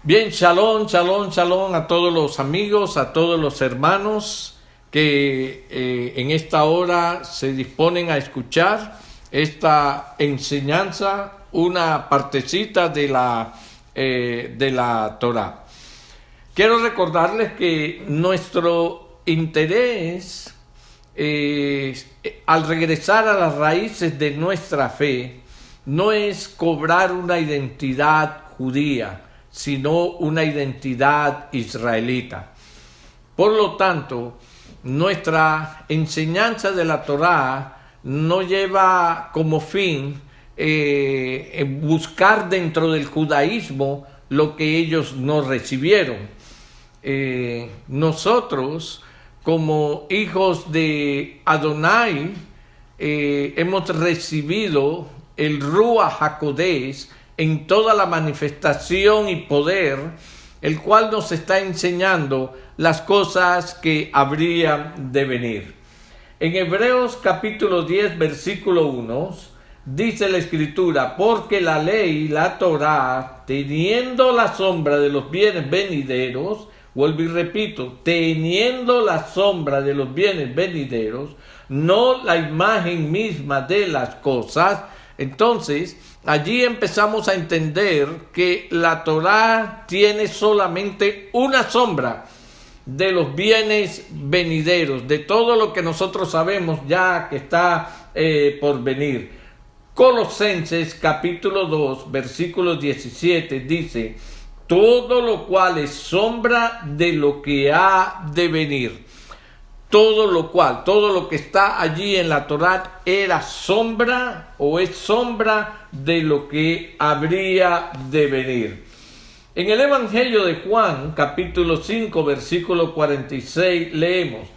Bien, shalom, shalom, shalom a todos los amigos, a todos los hermanos que en esta hora se disponen a escuchar esta enseñanza, una partecita de la Torá. Quiero recordarles que nuestro interés al regresar a las raíces de nuestra fe no es cobrar una identidad judía, sino una identidad israelita. Por lo tanto, nuestra enseñanza de la Torá no lleva como fin buscar dentro del judaísmo lo que ellos no recibieron. Nosotros, como hijos de Adonai, hemos recibido el Ruach HaKodesh en toda la manifestación y poder, el cual nos está enseñando las cosas que habrían de venir. En Hebreos capítulo 10, versículo 1, dice la Escritura: porque la ley, la Torá, teniendo la sombra de los bienes venideros, vuelvo y repito, teniendo la sombra de los bienes venideros, no la imagen misma de las cosas. Entonces, allí empezamos a entender que la Torá tiene solamente una sombra de los bienes venideros, de todo lo que nosotros sabemos ya que está por venir. Colosenses capítulo 2, versículo 17 dice: todo lo cual es sombra de lo que ha de venir. Todo lo que está allí en la Torá era sombra o es sombra de lo que habría de venir. En el Evangelio de Juan, capítulo 5, versículo 46, leemos: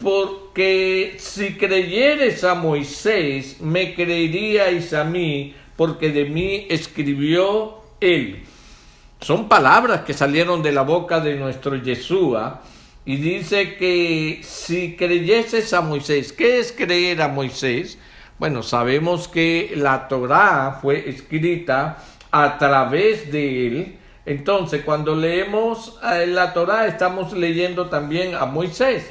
porque si creyereis a Moisés, me creeríais a mí, porque de mí escribió él. Son palabras que salieron de la boca de nuestro Yeshua. Y dice que si creyeses a Moisés, ¿qué es creer a Moisés? Bueno, sabemos que la Torá fue escrita a través de él. Entonces, cuando leemos la Torá, estamos leyendo también a Moisés.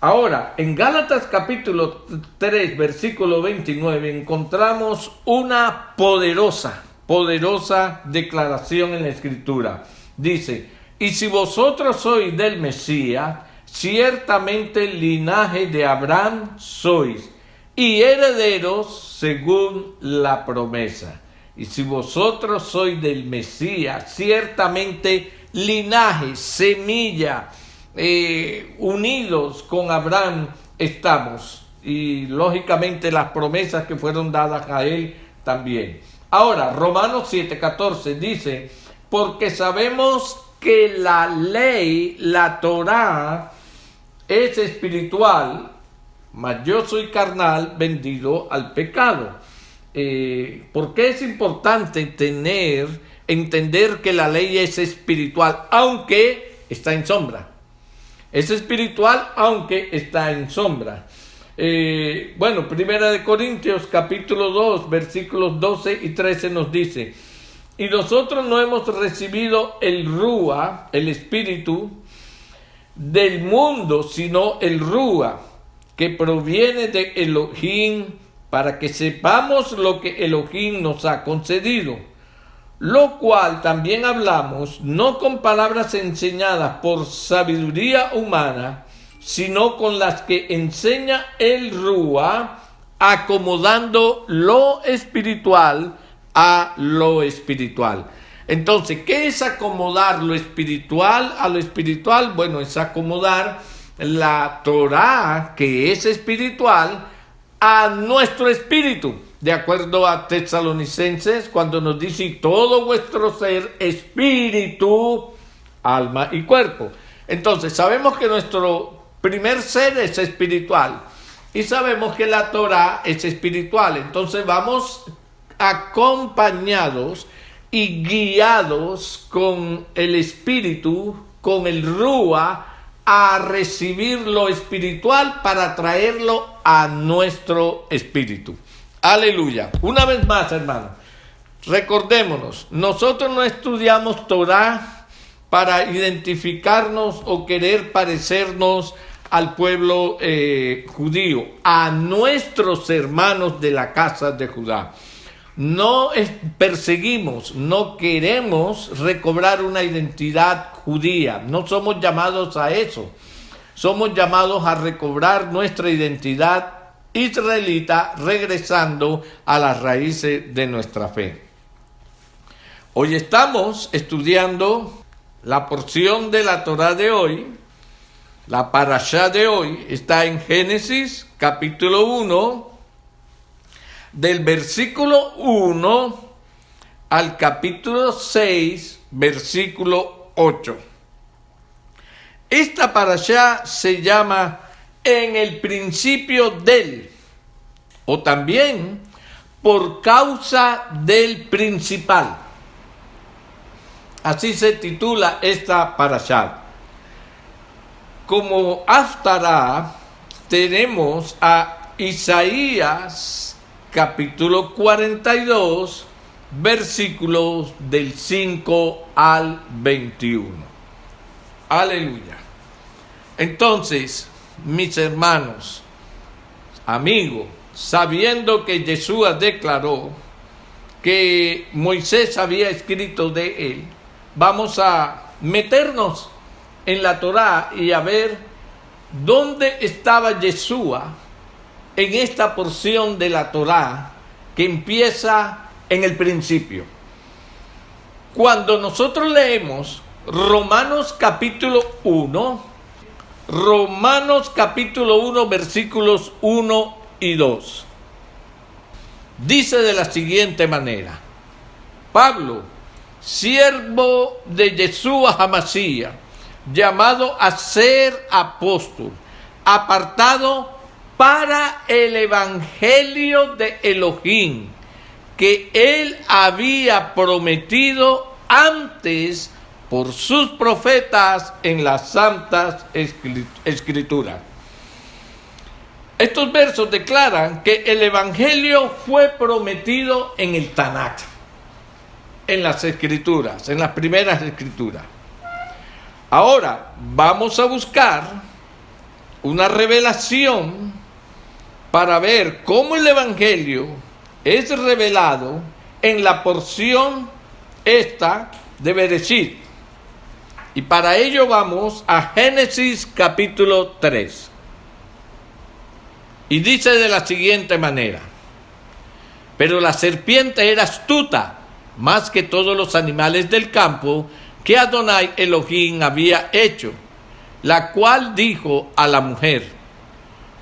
Ahora, en Gálatas capítulo 3, versículo 29, encontramos una poderosa declaración en la Escritura. Dice: y si vosotros sois del Mesías, ciertamente linaje de Abraham sois, y herederos según la promesa. Y si vosotros sois del Mesías, ciertamente linaje, semilla, unidos con Abraham estamos. Y lógicamente las promesas que fueron dadas a él también. Ahora, Romanos 7:14 dice: porque sabemos que la ley, la Torá, es espiritual, mas yo soy carnal, vendido al pecado. ¿Por qué es importante entender que la ley es espiritual, aunque está en sombra? Es espiritual, aunque está en sombra. Primera de Corintios, capítulo 2, versículos 12 y 13 nos dice: y nosotros no hemos recibido el Ruach, el Espíritu del mundo, sino el Ruach, que proviene de Elohim, para que sepamos lo que Elohim nos ha concedido. Lo cual también hablamos, no con palabras enseñadas por sabiduría humana, sino con las que enseña el Ruach, acomodando lo espiritual a lo espiritual. Entonces, ¿qué es acomodar lo espiritual a lo espiritual? Bueno, es acomodar la Torá, que es espiritual, a nuestro espíritu, de acuerdo a Tesalonicenses, cuando nos dice: todo vuestro ser, espíritu, alma y cuerpo. Entonces, sabemos que nuestro primer ser es espiritual y sabemos que la Torá es espiritual. Entonces vamos acompañados y guiados con el Espíritu, con el Ruach, a recibir lo espiritual para traerlo a nuestro espíritu. Aleluya. Una vez más, hermano, Recordémonos, nosotros no estudiamos Torá para identificarnos o querer parecernos al pueblo judío, a nuestros hermanos de la casa de Judá. No perseguimos, no queremos recobrar una identidad judía, no somos llamados a eso. Somos llamados a recobrar nuestra identidad israelita, regresando a las raíces de nuestra fe. Hoy estamos estudiando la porción de la Torá de hoy. La parashá de hoy está en Génesis capítulo 1, del versículo 1 al capítulo 6, versículo 8. Esta parashá se llama En el principio del, o también por causa del principal. Así se titula esta parashá. Como haftará, tenemos a Isaías capítulo 42, versículos del 5 al 21. Aleluya. Entonces, mis hermanos, amigos, sabiendo que Yeshua declaró que Moisés había escrito de él, vamos a meternos en la Torá y a ver dónde estaba Yeshua en esta porción de la Torá que empieza en el principio. Cuando nosotros leemos Romanos capítulo 1, versículos 1 y 2, dice de la siguiente manera: Pablo, siervo de Yeshua HaMashiach, llamado a ser apóstol, apartado para el evangelio de Elohim, que él había prometido antes por sus profetas en las santas escrituras. Estos versos declaran que el evangelio fue prometido en el Tanakh, en las escrituras, en las primeras escrituras. Ahora vamos a buscar una revelación para ver cómo el evangelio es revelado en la porción esta de Bereshit. Y para ello vamos a Génesis capítulo 3. Y dice de la siguiente manera: pero la serpiente era astuta más que todos los animales del campo que Adonai Elohim había hecho, la cual dijo a la mujer: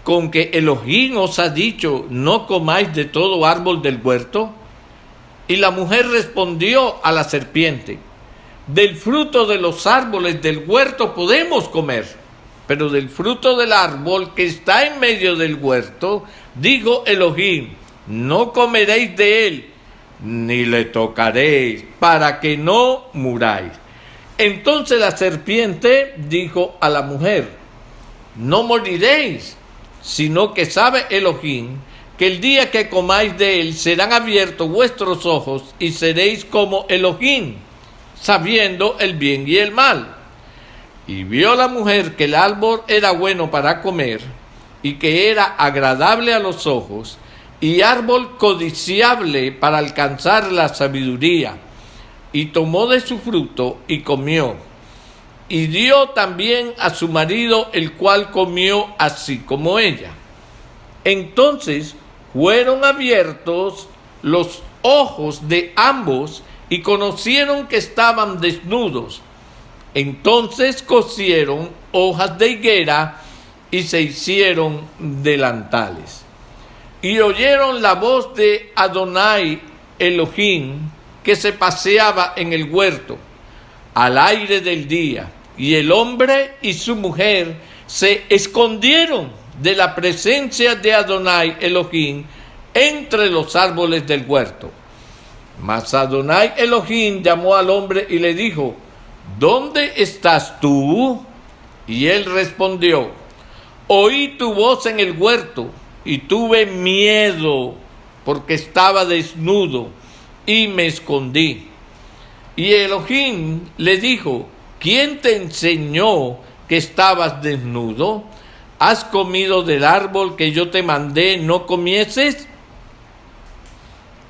¿con que Elohim os ha dicho, no comáis de todo árbol del huerto? Y la mujer respondió a la serpiente: del fruto de los árboles del huerto podemos comer, pero del fruto del árbol que está en medio del huerto, dijo Elohim, no comeréis de él, ni le tocaréis, para que no muráis. Entonces la serpiente dijo a la mujer: no moriréis, sino que sabe Elohim que el día que comáis de él serán abiertos vuestros ojos y seréis como Elohim, sabiendo el bien y el mal. Y vio la mujer que el árbol era bueno para comer y que era agradable a los ojos y árbol codiciable para alcanzar la sabiduría, y tomó de su fruto y comió, y dio también a su marido, el cual comió así como ella. Entonces fueron abiertos los ojos de ambos y conocieron que estaban desnudos. Entonces cosieron hojas de higuera y se hicieron delantales. Y oyeron la voz de Adonai Elohim, que se paseaba en el huerto al aire del día, y el hombre y su mujer se escondieron de la presencia de Adonai Elohim entre los árboles del huerto. Mas Adonai Elohim llamó al hombre y le dijo: ¿dónde estás tú? Y él respondió: oí tu voz en el huerto y tuve miedo porque estaba desnudo y me escondí. Y Elohim le dijo: ¿quién te enseñó que estabas desnudo? ¿Has comido del árbol que yo te mandé no comieses?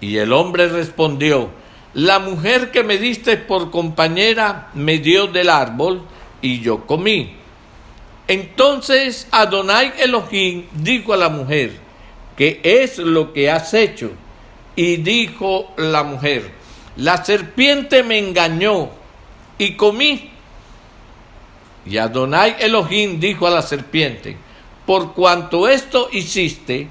Y el hombre respondió: la mujer que me diste por compañera me dio del árbol y yo comí. Entonces Adonai Elohim dijo a la mujer: ¿qué es lo que has hecho? Y dijo la mujer: la serpiente me engañó y comí. Y Adonai Elohim dijo a la serpiente: por cuanto esto hiciste,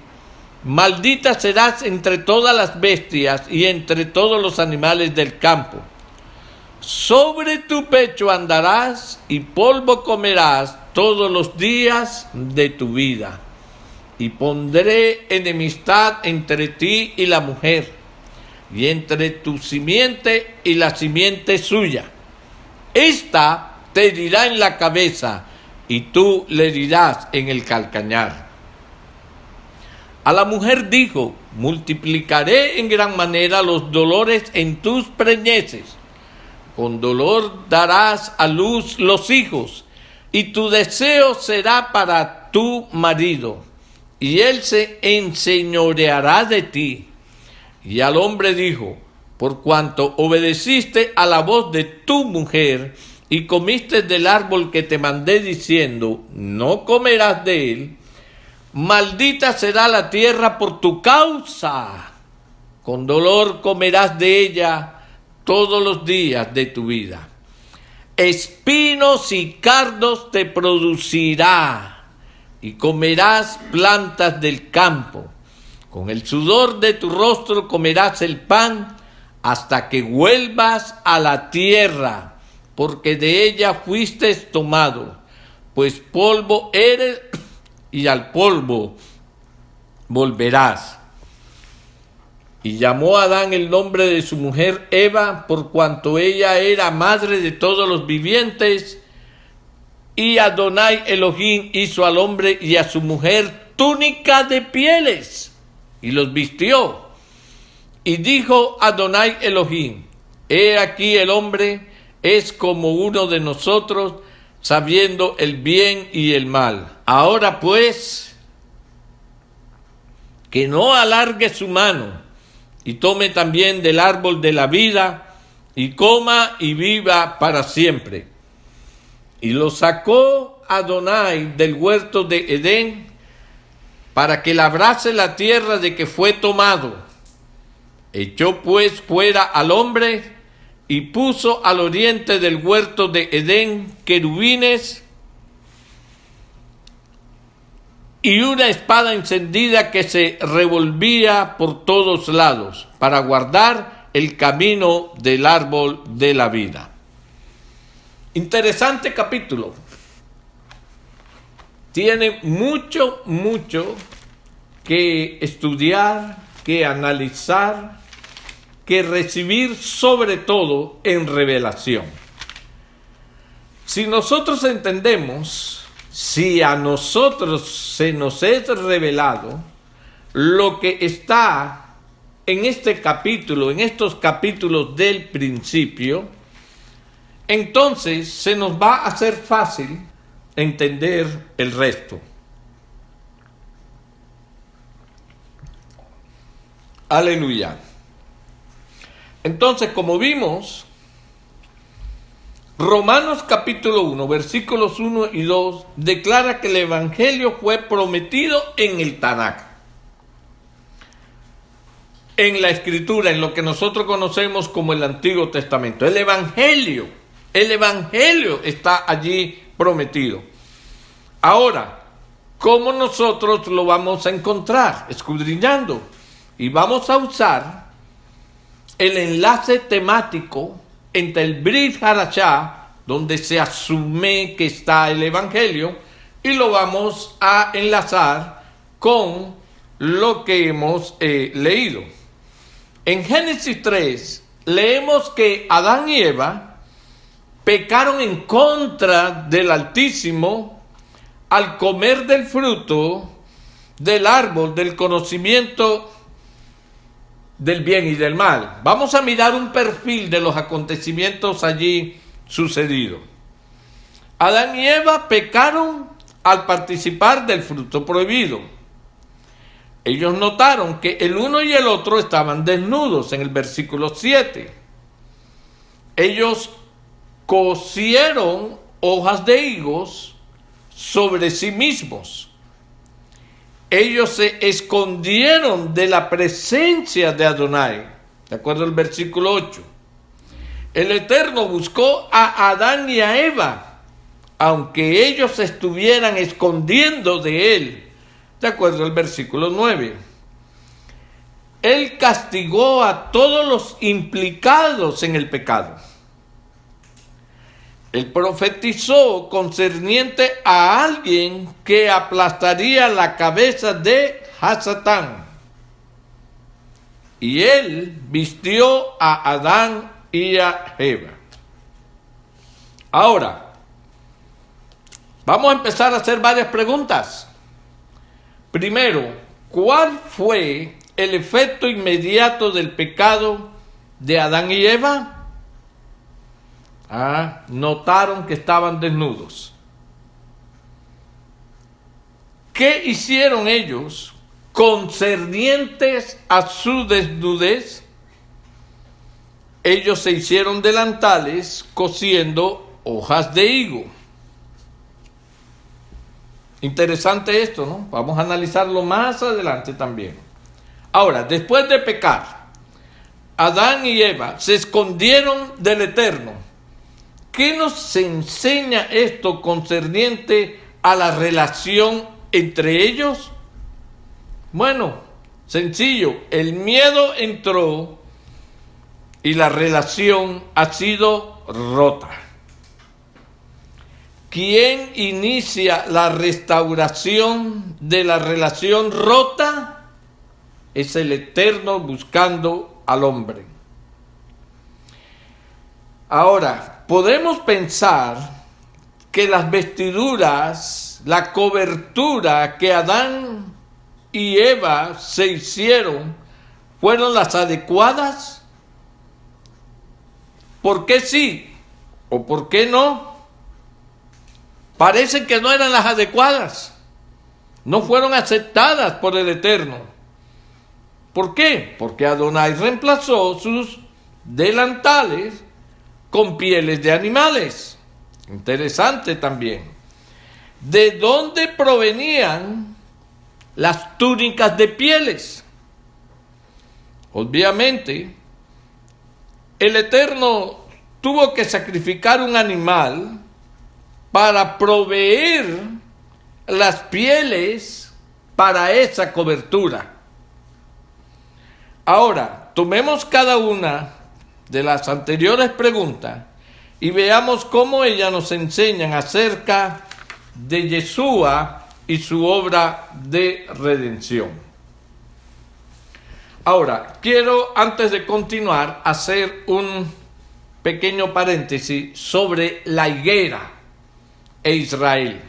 maldita serás entre todas las bestias y entre todos los animales del campo. Sobre tu pecho andarás y polvo comerás todos los días de tu vida. Y pondré enemistad entre ti y la mujer, y entre tu simiente y la simiente suya. Esta te herirá en la cabeza, y tú le herirás en el calcañar. A la mujer dijo: multiplicaré en gran manera los dolores en tus preñeces. Con dolor darás a luz los hijos, y tu deseo será para tu marido, y él se enseñoreará de ti. Y al hombre dijo: por cuanto obedeciste a la voz de tu mujer, y comiste del árbol que te mandé diciendo: no comerás de él, maldita será la tierra por tu causa. Con dolor comerás de ella todos los días de tu vida. Espinos y cardos te producirá, y comerás plantas del campo. Con el sudor de tu rostro comerás el pan, hasta que vuelvas a la tierra, porque de ella fuiste tomado, pues polvo eres y al polvo volverás. Y llamó a Adán el nombre de su mujer Eva, por cuanto ella era madre de todos los vivientes. Y Adonai Elohim hizo al hombre y a su mujer túnica de pieles, y los vistió. Y dijo Adonai Elohim: he aquí el hombre es como uno de nosotros, sabiendo el bien y el mal. Ahora pues, que no alargue su mano, y tome también del árbol de la vida, y coma y viva para siempre. Y lo sacó Adonai del huerto de Edén, para que labrase la tierra de que fue tomado. Echó pues fuera al hombre, y puso al oriente del huerto de Edén querubines y una espada encendida que se revolvía por todos lados, para guardar el camino del árbol de la vida. Interesante capítulo. Tiene mucho que estudiar, que analizar, que recibir, sobre todo en revelación. Si nosotros entendemos, si a nosotros se nos es revelado lo que está en este capítulo, en estos capítulos del principio, entonces se nos va a hacer fácil entender el resto. Aleluya. Entonces, como vimos, Romanos capítulo 1, versículos 1 y 2, declara que el Evangelio fue prometido en el Tanakh, en la Escritura, en lo que nosotros conocemos como el Antiguo Testamento. El Evangelio está allí prometido. Ahora, ¿cómo nosotros lo vamos a encontrar? Escudriñando. Y vamos a usar el enlace temático entre el Brit Hadashah, donde se asume que está el Evangelio, y lo vamos a enlazar con lo que hemos leído. En Génesis 3 leemos que Adán y Eva pecaron en contra del Altísimo al comer del fruto del árbol del conocimiento del bien y del mal. Vamos a mirar un perfil de los acontecimientos allí sucedidos. Adán y Eva pecaron al participar del fruto prohibido. Ellos notaron que el uno y el otro estaban desnudos en el versículo 7. Ellos cosieron hojas de higos sobre sí mismos. Ellos se escondieron de la presencia de Adonai. De acuerdo al versículo 8. El Eterno buscó a Adán y a Eva, aunque ellos se estuvieran escondiendo de él. De acuerdo al versículo 9. Él castigó a todos los implicados en el pecado. Él profetizó concerniente a alguien que aplastaría la cabeza de Hasatán. Y él vistió a Adán y a Eva. Ahora, vamos a empezar a hacer varias preguntas. Primero, ¿cuál fue el efecto inmediato del pecado de Adán y Eva? Notaron que estaban desnudos. ¿Qué hicieron ellos concernientes a su desnudez? Ellos se hicieron delantales cosiendo hojas de higo. Interesante esto, ¿no? Vamos a analizarlo más adelante también. Ahora, después de pecar, Adán y Eva se escondieron del Eterno. ¿Qué nos enseña esto concerniente a la relación entre ellos? Bueno, sencillo, el miedo entró y la relación ha sido rota. ¿Quién inicia la restauración de la relación rota? Es el Eterno buscando al hombre. Ahora, podemos pensar que las vestiduras, la cobertura que Adán y Eva se hicieron, ¿fueron las adecuadas? ¿Por qué sí o por qué no? Parece que no eran las adecuadas. No fueron aceptadas por el Eterno. ¿Por qué? Porque Adonai reemplazó sus delantales con pieles de animales. Interesante también. ¿De dónde provenían las túnicas de pieles? Obviamente, el Eterno tuvo que sacrificar un animal para proveer las pieles para esa cobertura. Ahora, tomemos cada una de las anteriores preguntas y veamos cómo ellas nos enseñan acerca de Yeshua y su obra de redención. Ahora, quiero antes de continuar hacer un pequeño paréntesis sobre la higuera e Israel,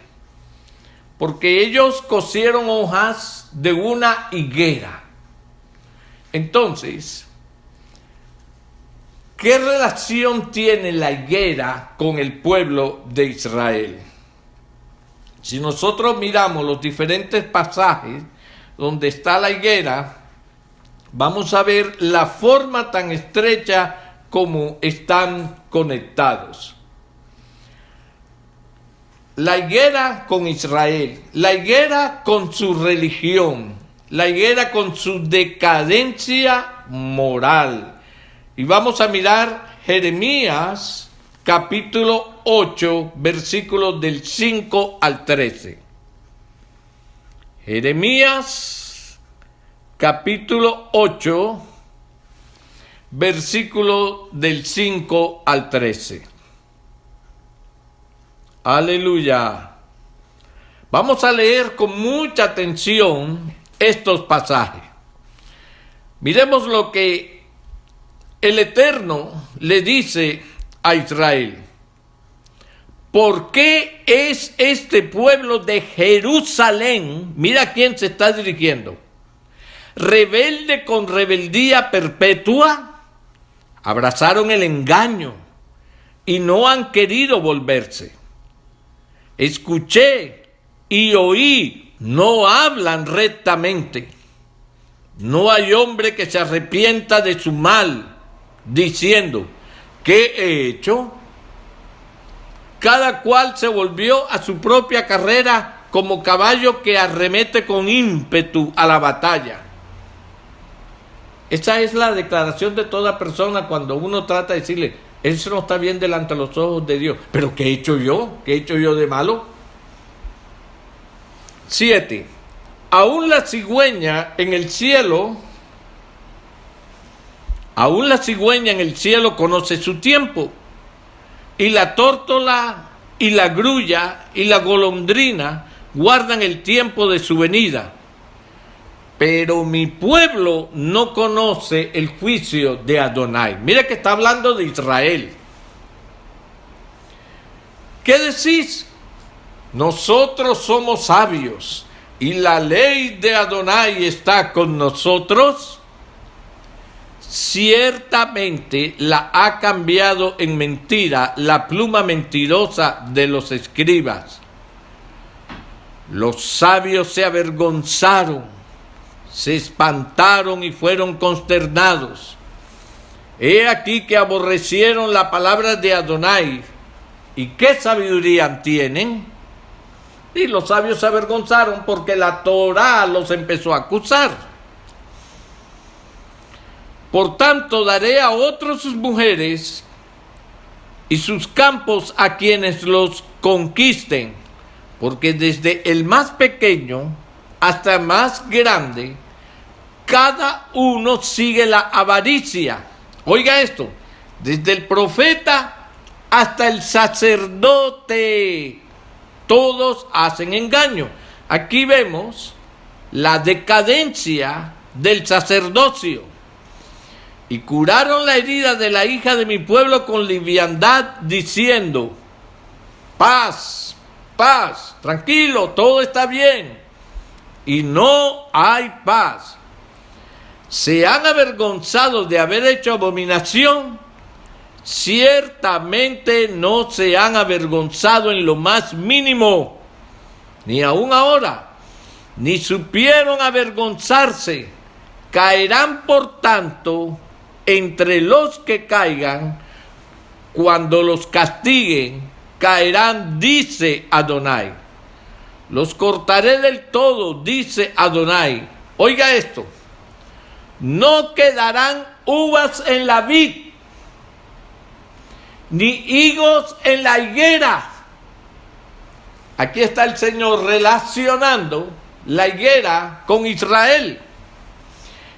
porque ellos cosieron hojas de una higuera. Entonces, ¿qué relación tiene la higuera con el pueblo de Israel? Si nosotros miramos los diferentes pasajes donde está la higuera, vamos a ver la forma tan estrecha como están conectados. La higuera con Israel, la higuera con su religión, la higuera con su decadencia moral. Y vamos a mirar Jeremías capítulo 8, versículos del 5 al 13. Jeremías capítulo 8, versículo del 5 al 13. Aleluya. Vamos a leer con mucha atención estos pasajes. Miremos lo que el Eterno le dice a Israel. ¿Por qué es este pueblo de Jerusalén? Mira a quién se está dirigiendo. rebelde con rebeldía perpetua, abrazaron el engaño y no han querido volverse. Escuché y oí, no hablan rectamente. No hay hombre que se arrepienta de su mal, diciendo, ¿qué he hecho? Cada cual se volvió a su propia carrera como caballo que arremete con ímpetu a la batalla. Esa es la declaración de toda persona cuando uno trata de decirle, eso no está bien delante de los ojos de Dios. ¿Pero qué he hecho yo? ¿Qué he hecho yo de malo? 7. Aún la cigüeña en el cielo conoce su tiempo, y la tórtola y la grulla y la golondrina guardan el tiempo de su venida. Pero mi pueblo no conoce el juicio de Adonai. Mira que está hablando de Israel. ¿Qué decís? Nosotros somos sabios y la ley de Adonai está con nosotros. Ciertamente la ha cambiado en mentira la pluma mentirosa de los escribas. Los sabios se avergonzaron, se espantaron y fueron consternados. He aquí que aborrecieron la palabra de Adonai. ¿Y qué sabiduría tienen? Y los sabios se avergonzaron porque la Torá los empezó a acusar. Por tanto, daré a otros sus mujeres y sus campos a quienes los conquisten, porque desde el más pequeño hasta el más grande, cada uno sigue la avaricia. Oiga esto, desde el profeta hasta el sacerdote, todos hacen engaño. Aquí vemos la decadencia del sacerdocio. Y curaron la herida de la hija de mi pueblo con liviandad, diciendo, paz, paz, tranquilo, todo está bien. Y no hay paz. Se han avergonzado de haber hecho abominación. Ciertamente no se han avergonzado en lo más mínimo, ni aún ahora, ni supieron avergonzarse. Caerán por tanto entre los que caigan, cuando los castiguen, caerán, dice Adonai. Los cortaré del todo, dice Adonai. Oiga esto, no quedarán uvas en la vid, ni higos en la higuera. Aquí está el Señor relacionando la higuera con Israel.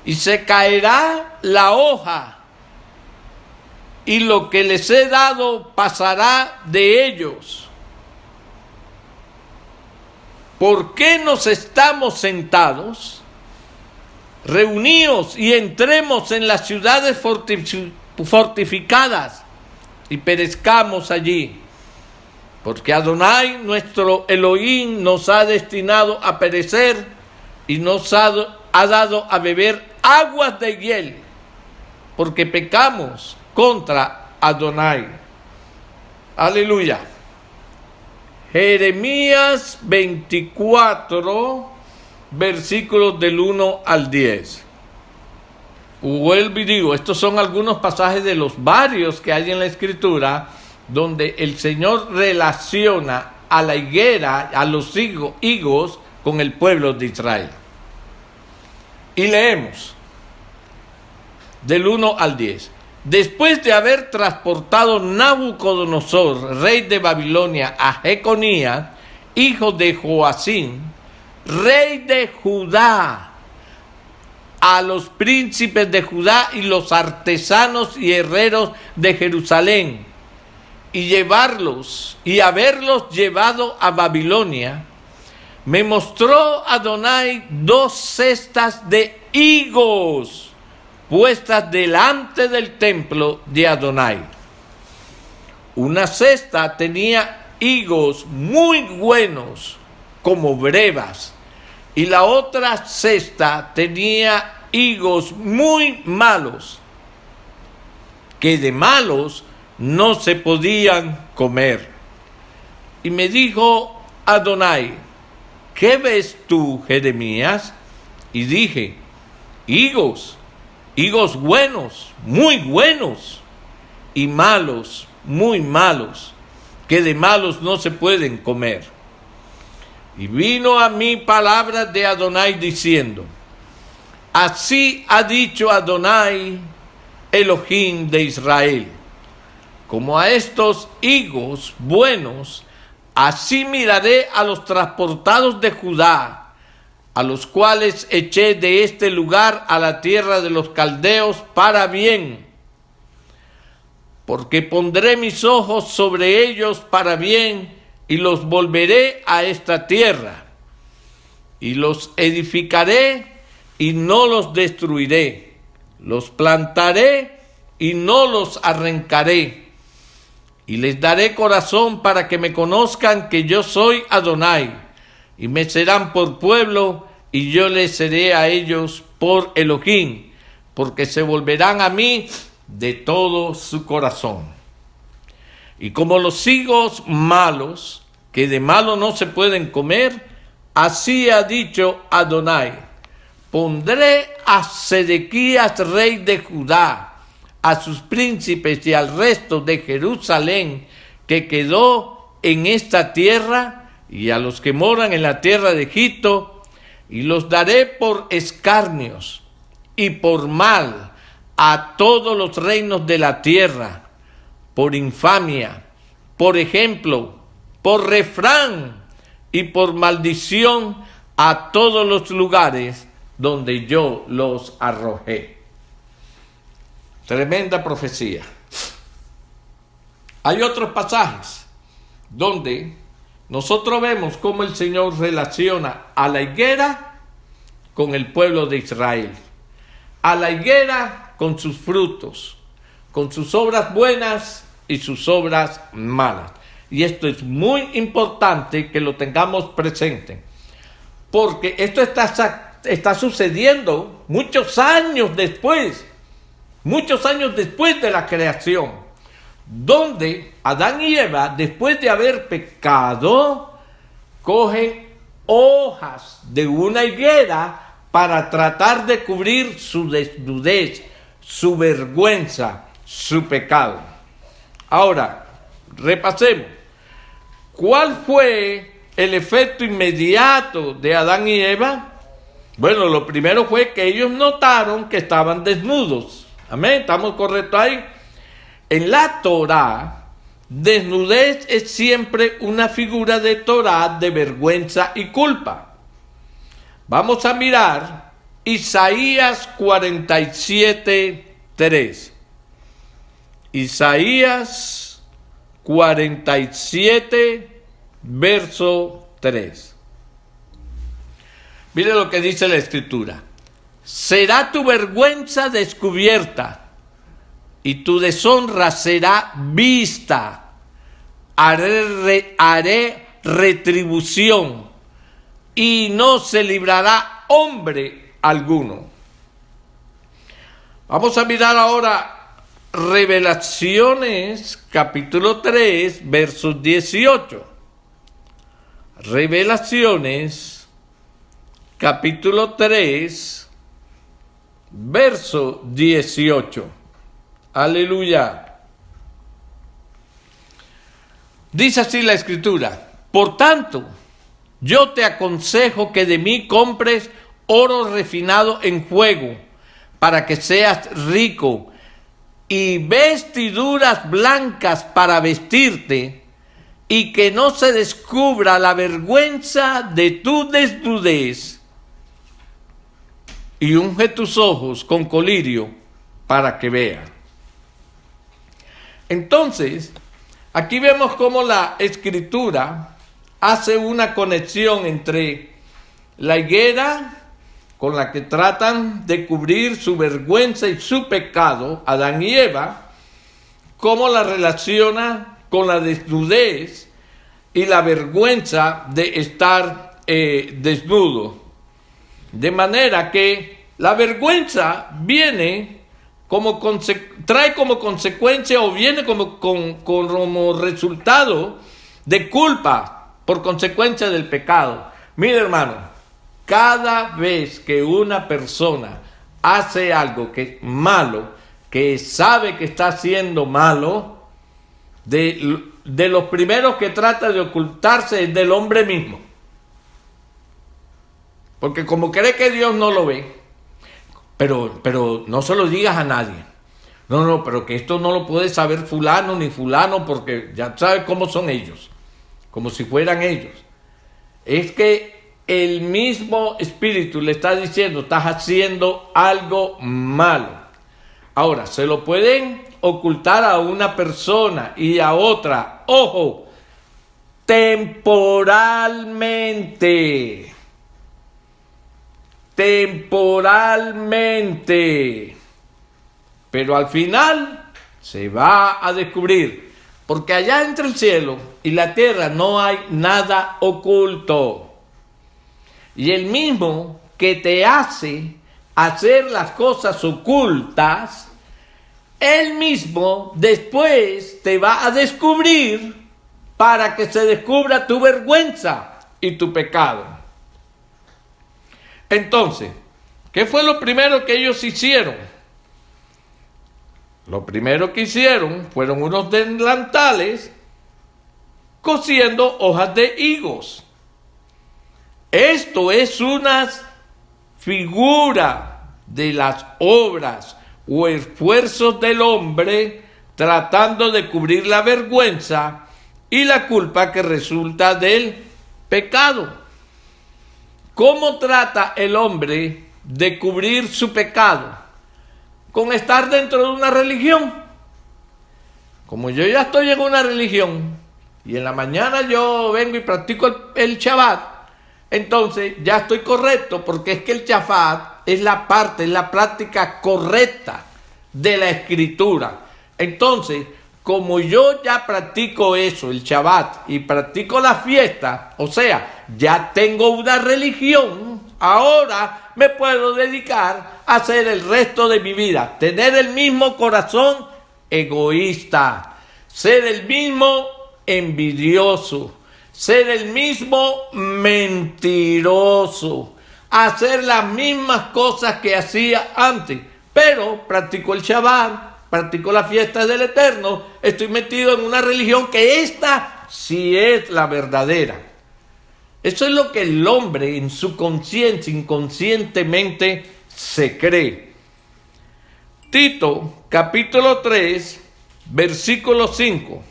Y se caerá la hoja, y lo que les he dado pasará de ellos. ¿Por qué nos estamos sentados? Reuníos y entremos en las ciudades fortificadas y perezcamos allí. Porque Adonai, nuestro Elohim, nos ha destinado a perecer y nos ha dado a beber aguas de hiel, porque pecamos contra Adonai. Aleluya. Jeremías 24, versículos del 1 al 10. Vuelvo y digo, estos son algunos pasajes de los varios que hay en la Escritura, donde el Señor relaciona a la higuera, a los higos, con el pueblo de Israel. Y leemos del 1 al 10. Después de haber transportado Nabucodonosor, rey de Babilonia, a Jeconías, hijo de Joacim, rey de Judá, a los príncipes de Judá y los artesanos y herreros de Jerusalén, y haberlos llevado a Babilonia, me mostró Adonai 2 cestas de higos puestas delante del templo de Adonai. Una cesta tenía higos muy buenos, como brevas, y la otra cesta tenía higos muy malos, que de malos no se podían comer. Y me dijo Adonai: ¿qué ves tú, Jeremías? Y dije: higos buenos, muy buenos, y malos, muy malos, que de malos no se pueden comer. Y vino a mí palabra de Adonai diciendo: así ha dicho Adonai, Elohim de Israel, como a estos higos buenos, así miraré a los transportados de Judá, a los cuales eché de este lugar a la tierra de los caldeos para bien, porque pondré mis ojos sobre ellos para bien, y los volveré a esta tierra, y los edificaré y no los destruiré, los plantaré y no los arrancaré, y les daré corazón para que me conozcan que yo soy Adonai, y me serán por pueblo, y yo les seré a ellos por Elohim, porque se volverán a mí de todo su corazón. Y como los higos malos, que de malo no se pueden comer, así ha dicho Adonai: pondré a Sedequías rey de Judá, a sus príncipes y al resto de Jerusalén que quedó en esta tierra, y a los que moran en la tierra de Egipto, y los daré por escarnios y por mal a todos los reinos de la tierra, por infamia, por ejemplo, por refrán y por maldición a todos los lugares donde yo los arrojé. Tremenda profecía. Hay otros pasajes donde nosotros vemos cómo el Señor relaciona a la higuera con el pueblo de Israel. A la higuera con sus frutos, con sus obras buenas y sus obras malas. Y esto es muy importante que lo tengamos presente, porque esto está sucediendo muchos años después de la creación, donde Adán y Eva, después de haber pecado, cogen hojas de una higuera para tratar de cubrir su desnudez, su vergüenza, su pecado. Ahora, repasemos. ¿Cuál fue el efecto inmediato de Adán y Eva? Bueno, lo primero fue que ellos notaron que estaban desnudos. Amén, ¿estamos correctos ahí? En la Torá, desnudez es siempre una figura de Torá de vergüenza y culpa. Vamos a mirar Isaías 47:3. Isaías 47, verso 3. Mire lo que dice la Escritura: será tu vergüenza descubierta y tu deshonra será vista. Haré retribución y no se librará hombre alguno. Vamos a mirar ahora Revelaciones, capítulo 3, versos 18. Revelaciones, capítulo 3, verso 18. Aleluya. Dice así la Escritura: por tanto, yo te aconsejo que de mí compres oro refinado en fuego, para que seas rico, y vestiduras blancas para vestirte, y que no se descubra la vergüenza de tu desnudez, y unge tus ojos con colirio para que veas. Entonces, aquí vemos cómo la Escritura hace una conexión entre la higuera con la que tratan de cubrir su vergüenza y su pecado, Adán y Eva, cómo la relaciona con la desnudez y la vergüenza de estar desnudo. De manera que la vergüenza viene trae como consecuencia o viene como resultado de culpa por consecuencia del pecado. Mire, hermano, cada vez que una persona hace algo que es malo, que sabe que está haciendo malo, de los primeros que trata de ocultarse es del hombre mismo. Porque como cree que Dios no lo ve, pero no se lo digas a nadie. No, pero que esto no lo puede saber fulano ni fulano porque ya sabe cómo son ellos, como si fueran ellos. Es que el mismo espíritu le está diciendo, estás haciendo algo malo. Ahora, se lo pueden ocultar a una persona y a otra, ojo, temporalmente, pero al final se va a descubrir, porque allá entre el cielo y la tierra no hay nada oculto, y el mismo que te hace hacer las cosas ocultas, él mismo después te va a descubrir para que se descubra tu vergüenza y tu pecado. Entonces, ¿qué fue lo primero que ellos hicieron? Lo primero que hicieron fueron unos delantales cosiendo hojas de higos. Esto es una figura de las obras o esfuerzos del hombre tratando de cubrir la vergüenza y la culpa que resulta del pecado. ¿Cómo trata el hombre de cubrir su pecado? Con estar dentro de una religión. Como yo ya estoy en una religión y en la mañana yo vengo y practico el Shabbat, entonces ya estoy correcto, porque es que el Shabbat es la práctica correcta de la Escritura. Entonces, como yo ya practico eso, el Shabbat, y practico la fiesta, o sea, ya tengo una religión, ahora me puedo dedicar a hacer el resto de mi vida, tener el mismo corazón egoísta, ser el mismo envidioso, ser el mismo mentiroso, hacer las mismas cosas que hacía antes, pero practico el Shabbat, practico la fiesta del Eterno, estoy metido en una religión que esta sí es la verdadera. Eso es lo que el hombre en su conciencia, inconscientemente, se cree. Tito, capítulo 3, versículo 5,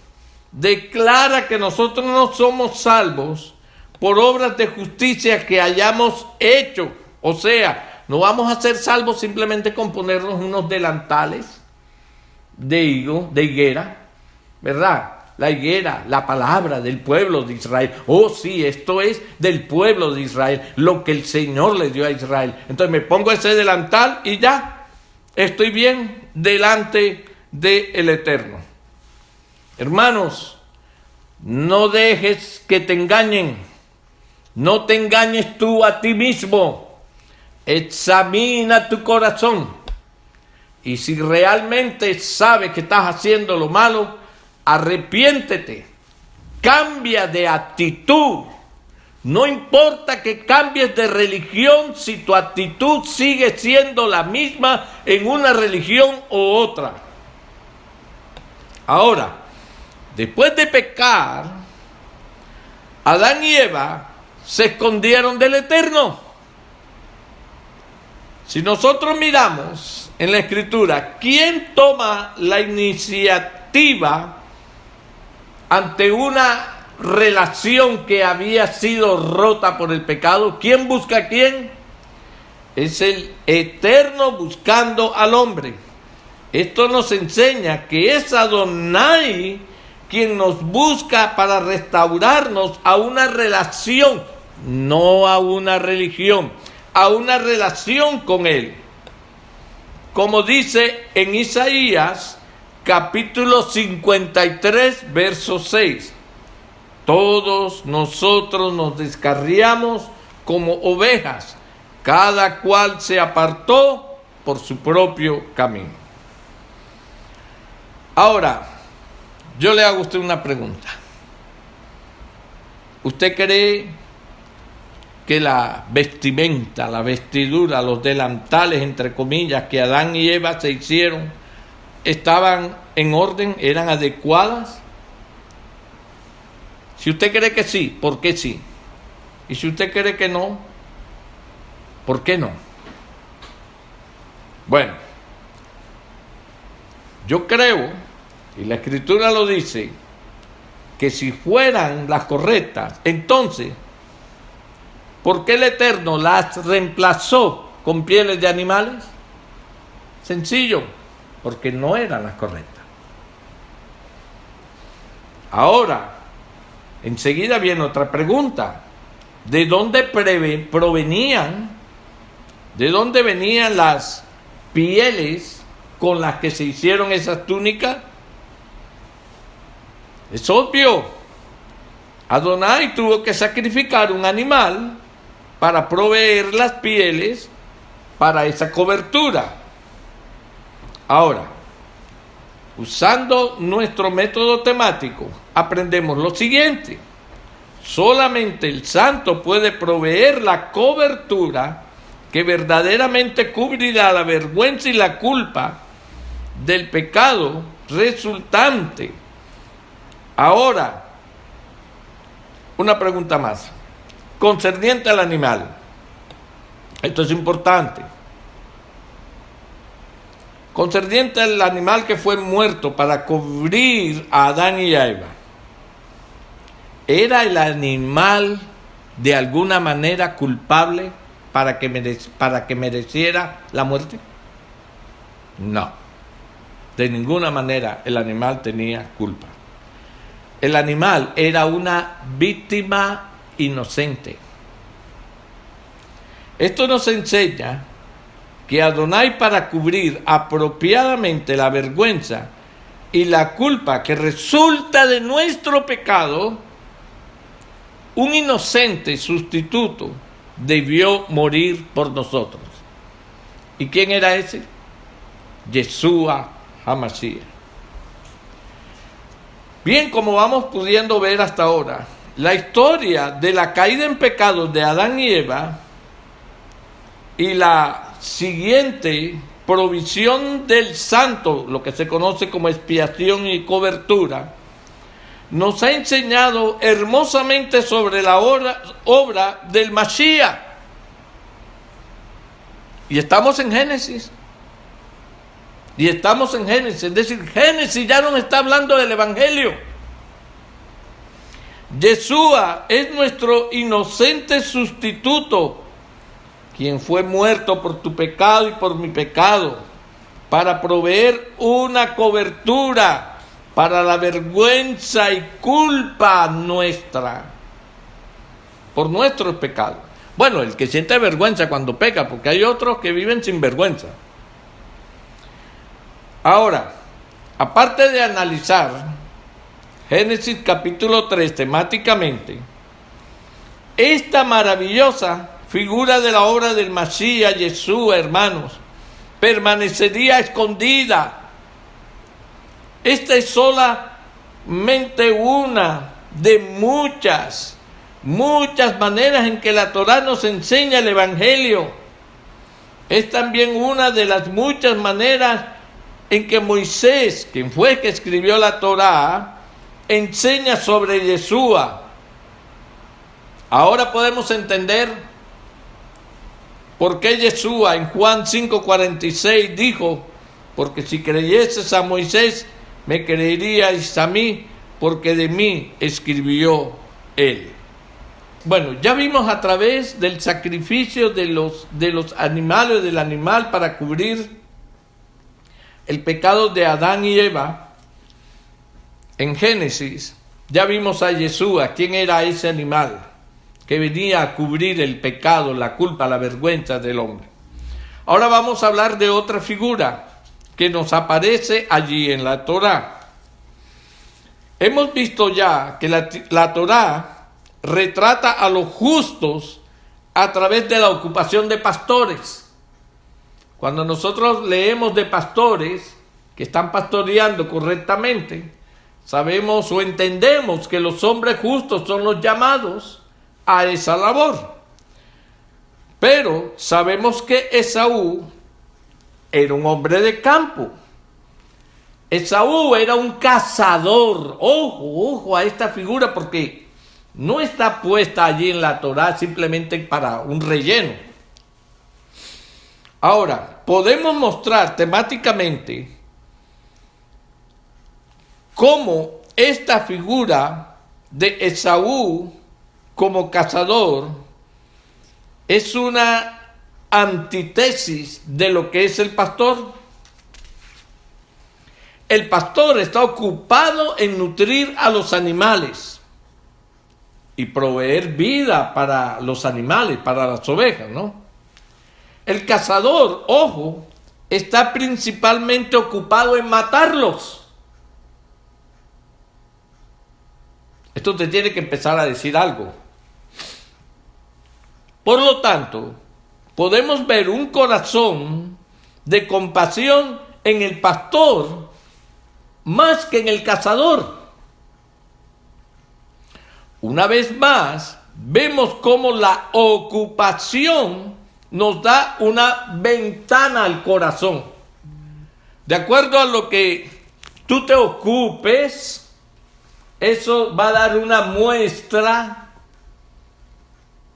declara que nosotros no somos salvos por obras de justicia que hayamos hecho. O sea, no vamos a ser salvos simplemente con ponernos unos delantales de higuera, ¿verdad? La higuera, la palabra del pueblo de Israel. Oh, sí, esto es del pueblo de Israel, lo que el Señor le dio a Israel. Entonces me pongo ese delantal y ya estoy bien delante del Eterno. Hermanos, no dejes que te engañen. No te engañes tú a ti mismo. Examina tu corazón. Y si realmente sabes que estás haciendo lo malo, arrepiéntete, cambia de actitud. No importa que cambies de religión si tu actitud sigue siendo la misma en una religión u otra. Ahora, después de pecar, Adán y Eva se escondieron del Eterno. Si nosotros miramos en la Escritura, ¿quién toma la iniciativa ante una relación que había sido rota por el pecado? ¿Quién busca a quién? Es el Eterno buscando al hombre. Esto nos enseña que es Adonai quien nos busca para restaurarnos a una relación, no a una religión, a una relación con Él. Como dice en Isaías, capítulo 53, verso 6. Todos nosotros nos descarriamos como ovejas, Cada cual se apartó por su propio camino. Ahora, yo le hago a usted una pregunta. ¿Usted cree que la vestimenta, la vestidura, los delantales, entre comillas, que Adán y Eva se hicieron, estaban en orden, eran adecuadas? Si usted cree que sí, ¿por qué sí? Y si usted cree que no, ¿por qué no? Bueno, yo creo, y la Escritura lo dice, que si fueran las correctas, entonces, ¿por qué el Eterno las reemplazó con pieles de animales? Sencillo, porque no eran las correctas. Ahora, enseguida viene otra pregunta. ¿De dónde provenían? ¿De dónde venían las pieles con las que se hicieron esas túnicas? Es obvio. Adonai tuvo que sacrificar un animal para proveer las pieles para esa cobertura. Ahora, usando nuestro método temático, aprendemos lo siguiente. Solamente el santo puede proveer la cobertura que verdaderamente cubrirá la vergüenza y la culpa del pecado resultante. Ahora, una pregunta más, concerniente al animal. Esto es importante. Concerniente al animal que fue muerto para cubrir a Adán y a Eva. ¿Era el animal de alguna manera culpable para que mereciera la muerte? No. De ninguna manera el animal tenía culpa. El animal era una víctima inocente. Esto nos enseña que Adonai, para cubrir apropiadamente la vergüenza y la culpa que resulta de nuestro pecado, un inocente sustituto debió morir por nosotros. ¿Y quién era ese? Yeshua HaMashiach. Bien, como vamos pudiendo ver hasta ahora, la historia de la caída en pecado de Adán y Eva y la siguiente provisión del santo, lo que se conoce como expiación y cobertura, nos ha enseñado hermosamente sobre la obra del Mashiach. Y estamos en Génesis. Es decir, Génesis ya nos está hablando del Evangelio. Yeshua es nuestro inocente sustituto, quien fue muerto por tu pecado y por mi pecado, para proveer una cobertura para la vergüenza y culpa nuestra, por nuestros pecados. Bueno, el que siente vergüenza cuando peca, porque hay otros que viven sin vergüenza. Ahora, aparte de analizar Génesis capítulo 3 temáticamente, esta maravillosa figura de la obra del Mashiach, Yeshua, hermanos, permanecería escondida. Esta es solamente una de muchas maneras en que la Torá nos enseña el Evangelio. Es también una de las muchas maneras en que Moisés, quien fue que escribió la Torá, enseña sobre Yeshua. Ahora podemos entender por qué Yeshua en Juan 5:46 dijo: porque si creyeses a Moisés, me creeríais a mí, porque de mí escribió él. Bueno, ya vimos a través del sacrificio de los animales, del animal para cubrir el pecado de Adán y Eva. En Génesis ya vimos a Yeshua, quién era ese animal que venía a cubrir el pecado, la culpa, la vergüenza del hombre. Ahora vamos a hablar de otra figura que nos aparece allí en la Torá. Hemos visto ya que la Torá retrata a los justos a través de la ocupación de pastores. Cuando nosotros leemos de pastores que están pastoreando correctamente, sabemos o entendemos que los hombres justos son los llamados a esa labor. Pero sabemos que Esaú era un hombre de campo. Esaú era un cazador. Ojo a esta figura, porque no está puesta allí en la Torá simplemente para un relleno. Ahora, podemos mostrar temáticamente cómo esta figura de Esaú como cazador es una antítesis de lo que es el pastor. El pastor está ocupado en nutrir a los animales y proveer vida para los animales, para las ovejas, ¿no? El cazador, ojo, está principalmente ocupado en matarlos. Esto te tiene que empezar a decir algo. Por lo tanto, podemos ver un corazón de compasión en el pastor más que en el cazador. Una vez más, vemos cómo la ocupación nos da una ventana al corazón. De acuerdo a lo que tú te ocupes, eso va a dar una muestra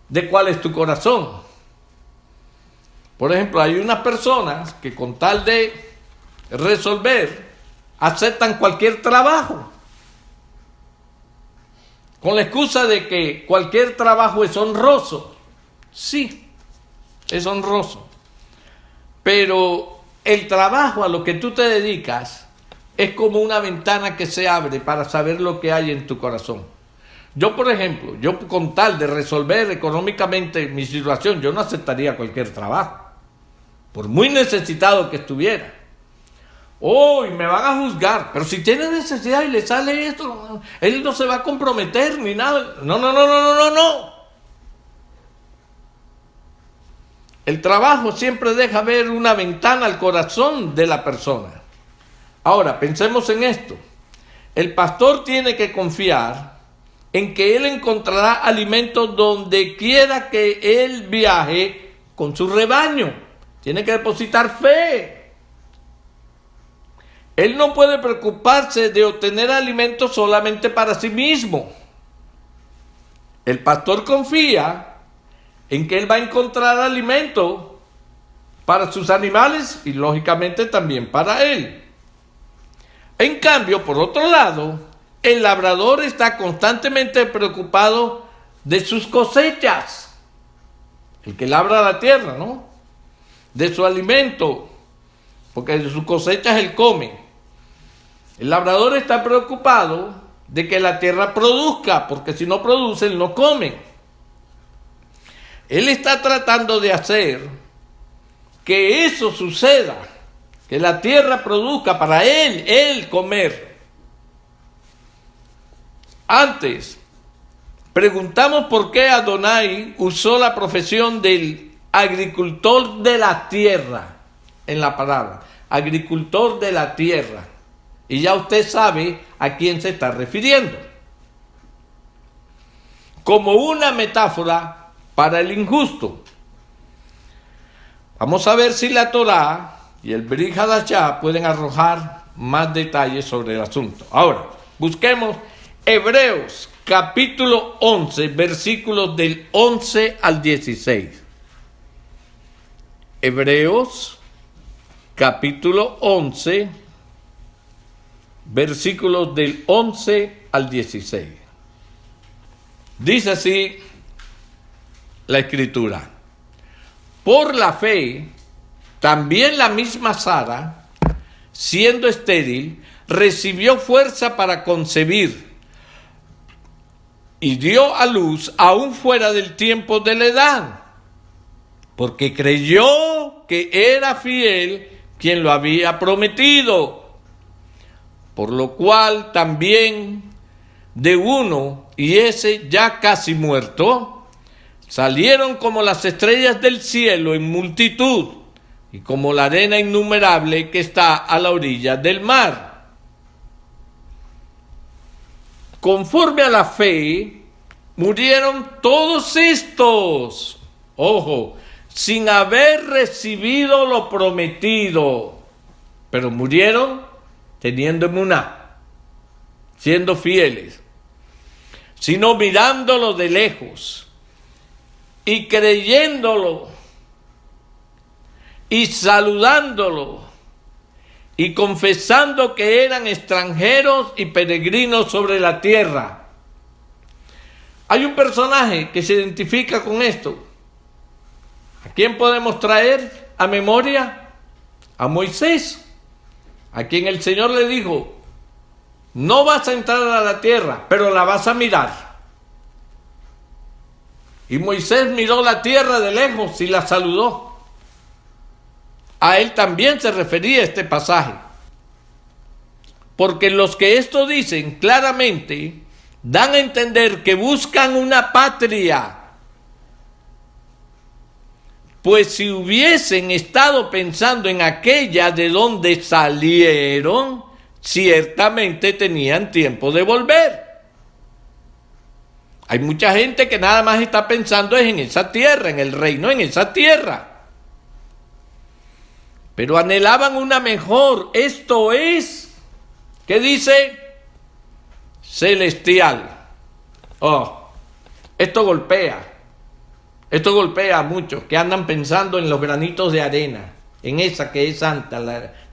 de cuál es tu corazón. Por ejemplo, hay unas personas que con tal de resolver, aceptan cualquier trabajo, con la excusa de que cualquier trabajo es honroso. Sí, es honroso. Pero el trabajo a lo que tú te dedicas es como una ventana que se abre para saber lo que hay en tu corazón. Yo, por ejemplo, con tal de resolver económicamente mi situación, yo no aceptaría cualquier trabajo, por muy necesitado que estuviera. Y me van a juzgar, pero si tiene necesidad y le sale esto, él no se va a comprometer ni nada. No. El trabajo siempre deja ver una ventana al corazón de la persona. Ahora, pensemos en esto. El pastor tiene que confiar en que él encontrará alimento donde quiera que él viaje con su rebaño. Tiene que depositar fe. Él no puede preocuparse de obtener alimento solamente para sí mismo. El pastor confía en que él va a encontrar alimento para sus animales y lógicamente también para él. En cambio, por otro lado, el labrador está constantemente preocupado de sus cosechas. El que labra la tierra, ¿no? De su alimento, porque de sus cosechas él come. El labrador está preocupado de que la tierra produzca, porque si no produce, él no come. Él está tratando de hacer que eso suceda, que la tierra produzca para él comer. Antes, preguntamos por qué Adonai usó la profesión del agricultor de la tierra en la palabra, agricultor de la tierra. Y ya usted sabe a quién se está refiriendo. Como una metáfora para el injusto. Vamos a ver si la Torá y el Brit Hadashah pueden arrojar más detalles sobre el asunto. Ahora, busquemos Hebreos capítulo 11, versículos del 11 al 16. Hebreos capítulo 11, versículos del 11 al 16. Dice así la Escritura: por la fe, también la misma Sara, siendo estéril, recibió fuerza para concebir y dio a luz aún fuera del tiempo de la edad, porque creyó que era fiel quien lo había prometido. Por lo cual también de uno, y ese ya casi muerto, Salieron como las estrellas del cielo en multitud y como la arena innumerable que está a la orilla del mar. Conforme a la fe, murieron todos estos, ojo, sin haber recibido lo prometido, pero murieron teniendo emuná, siendo fieles, sino mirándolo de lejos y creyéndolo y saludándolo y confesando que eran extranjeros y peregrinos sobre la tierra. Hay un personaje que se identifica con esto. ¿A quién podemos traer a memoria? A Moisés, a quien el Señor le dijo: no vas a entrar a la tierra, pero la vas a mirar. Y Moisés miró la tierra de lejos y la saludó. A él también se refería este pasaje. Porque los que esto dicen claramente dan a entender que buscan una patria. Pues si hubiesen estado pensando en aquella de donde salieron, ciertamente tenían tiempo de volver. Hay mucha gente que nada más está pensando en esa tierra, en el reino, en esa tierra. Pero anhelaban una mejor, esto es, ¿qué dice? Celestial. Oh, esto golpea a muchos que andan pensando en los granitos de arena, en esa que es santa,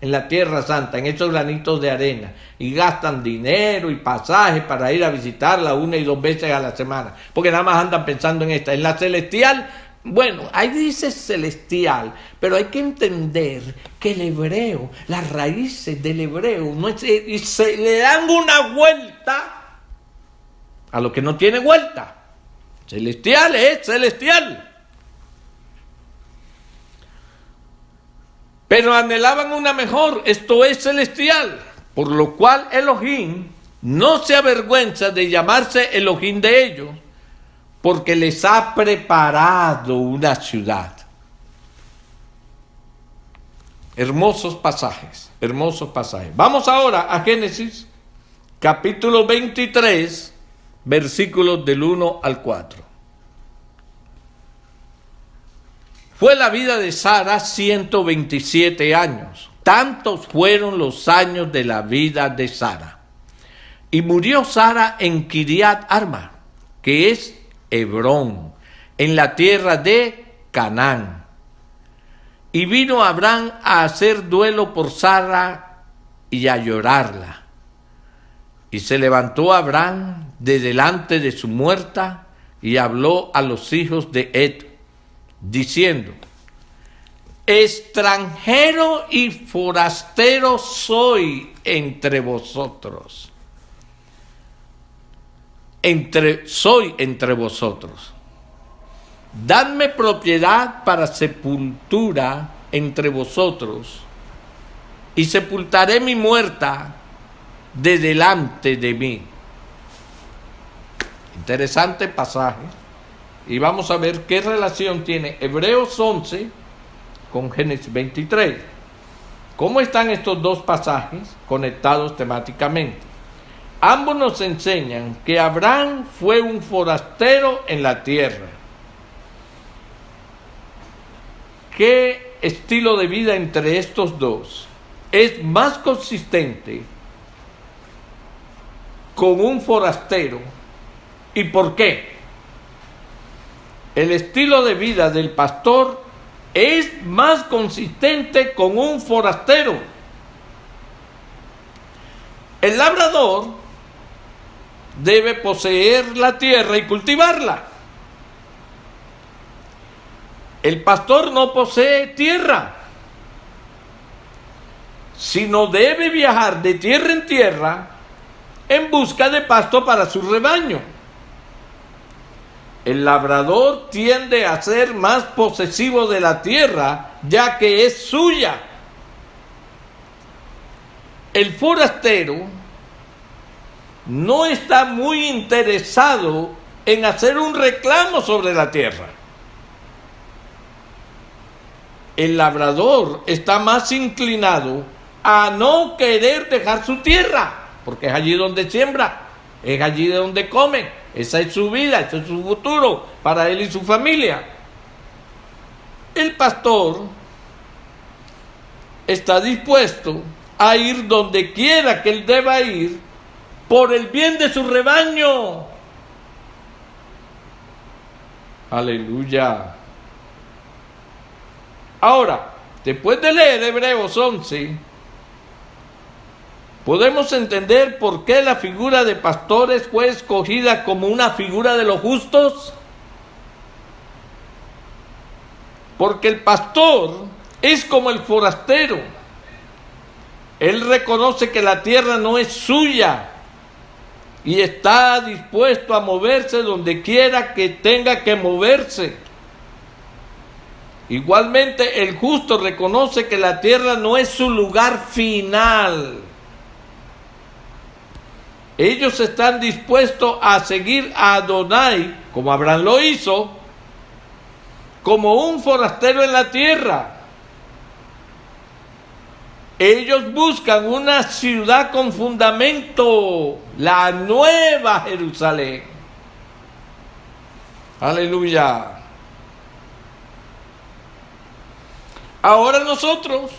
en la tierra santa, en esos granitos de arena, y gastan dinero y pasajes para ir a visitarla 1 y 2 veces a la semana, porque nada más andan pensando en esta. En la celestial, bueno, ahí dice celestial, pero hay que entender que el hebreo, las raíces del hebreo, no es, y se le dan una vuelta a lo que no tiene vuelta. Celestial es celestial. Pero anhelaban una mejor, esto es celestial, por lo cual Elohim no se avergüenza de llamarse Elohim de ellos, porque les ha preparado una ciudad. Hermosos pasajes, hermosos pasajes. Vamos ahora a Génesis, capítulo 23, versículos del 1 al 4. Fue la vida de Sara 127 años. Tantos fueron los años de la vida de Sara. Y murió Sara en Kiriat Arba, que es Hebrón, en la tierra de Canaán. Y vino Abraham a hacer duelo por Sara y a llorarla. Y se levantó Abraham de delante de su muerta y habló a los hijos de Het, diciendo: extranjero y forastero soy entre vosotros. Soy entre vosotros. Dadme propiedad para sepultura entre vosotros, y sepultaré mi muerta de delante de mí. Interesante pasaje. Y vamos a ver qué relación tiene Hebreos 11 con Génesis 23. ¿Cómo están estos dos pasajes conectados temáticamente? Ambos nos enseñan que Abraham fue un forastero en la tierra. ¿Qué estilo de vida entre estos dos es más consistente con un forastero y por qué? El estilo de vida del pastor es más consistente con un forastero. El labrador debe poseer la tierra y cultivarla. El pastor no posee tierra, sino debe viajar de tierra en tierra en busca de pasto para su rebaño. El labrador tiende a ser más posesivo de la tierra, ya que es suya. El forastero no está muy interesado en hacer un reclamo sobre la tierra. El labrador está más inclinado a no querer dejar su tierra, porque es allí donde siembra, es allí de donde come, esa es su vida, ese es su futuro para él y su familia. El pastor está dispuesto a ir donde quiera que él deba ir por el bien de su rebaño. Aleluya. Ahora, después de leer Hebreos 11, podemos entender por qué la figura de pastores fue escogida como una figura de los justos. Porque el pastor es como el forastero. Él reconoce que la tierra no es suya y está dispuesto a moverse donde quiera que tenga que moverse. Igualmente, el justo reconoce que la tierra no es su lugar final. Ellos están dispuestos a seguir a Adonai, como Abraham lo hizo, como un forastero en la tierra. Ellos buscan una ciudad con fundamento, la nueva Jerusalén. Aleluya. Ahora nosotros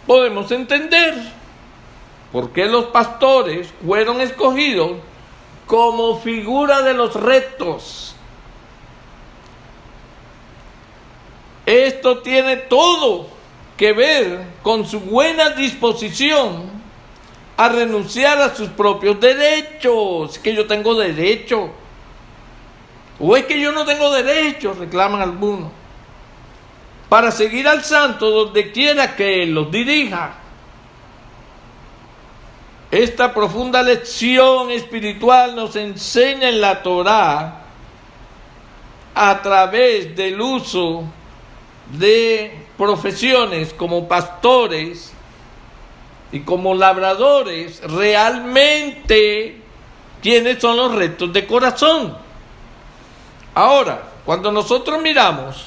podemos entender por qué los pastores fueron escogidos como figura de los retos. Esto tiene todo que ver con su buena disposición a renunciar a sus propios derechos. Es que yo tengo derecho. O es que yo no tengo derecho, reclaman algunos. Para seguir al santo donde quiera que él los dirija. Esta profunda lección espiritual nos enseña en la Torá a través del uso de profesiones como pastores y como labradores, realmente quiénes son los rectos de corazón. Ahora, cuando nosotros miramos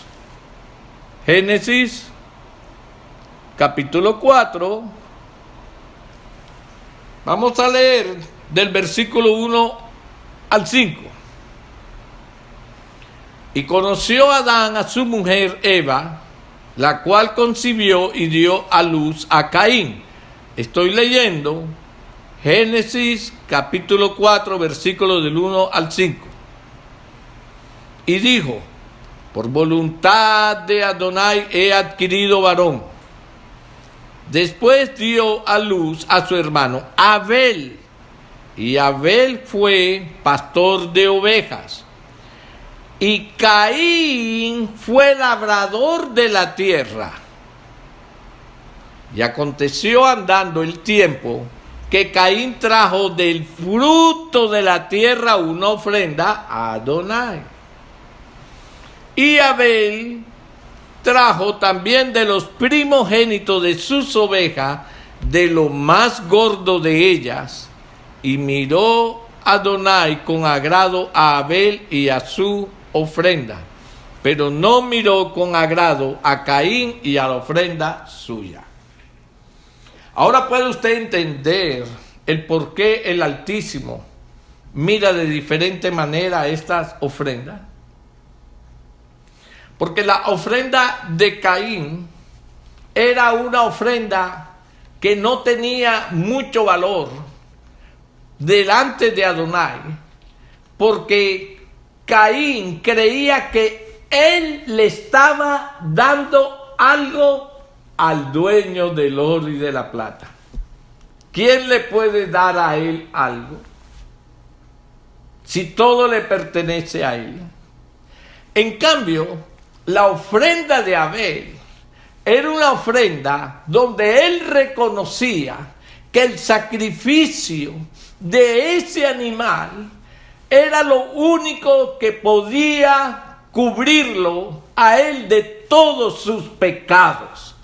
Génesis capítulo 4, vamos a leer del versículo 1 al 5. Y conoció Adán a su mujer Eva, la cual concibió y dio a luz a Caín. Estoy leyendo Génesis capítulo 4, versículos del 1 al 5. Y dijo: por voluntad de Adonai he adquirido varón. Después dio a luz a su hermano Abel. Y Abel fue pastor de ovejas. Y Caín fue labrador de la tierra. Y aconteció andando el tiempo que Caín trajo del fruto de la tierra una ofrenda a Adonai. Y Abel trajo también de los primogénitos de sus ovejas, de lo más gordo de ellas. Y miró Adonai con agrado a Abel y a su ofrenda, pero no miró con agrado a Caín y a la ofrenda suya. Ahora puede usted entender el por qué el Altísimo mira de diferente manera estas ofrendas. Porque la ofrenda de Caín era una ofrenda que no tenía mucho valor delante de Adonai, porque Caín creía que él le estaba dando algo al dueño del oro y de la plata. ¿Quién le puede dar a él algo si todo le pertenece a él? En cambio, la ofrenda de Abel era una ofrenda donde él reconocía que el sacrificio de ese animal era lo único que podía cubrirlo a él de todos sus pecados.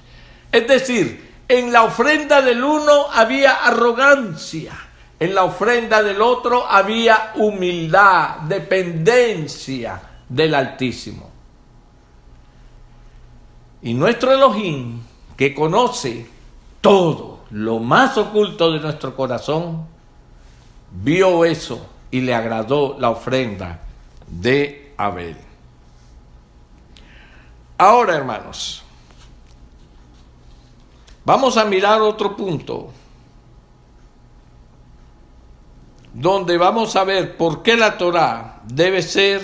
Es decir, en la ofrenda del uno había arrogancia, En la ofrenda del otro había humildad, dependencia del Altísimo. Y nuestro Elohim, que conoce todo lo más oculto de nuestro corazón, vio eso y le agradó la ofrenda de Abel. Ahora, hermanos, vamos a mirar otro punto donde vamos a ver por qué la Torá debe ser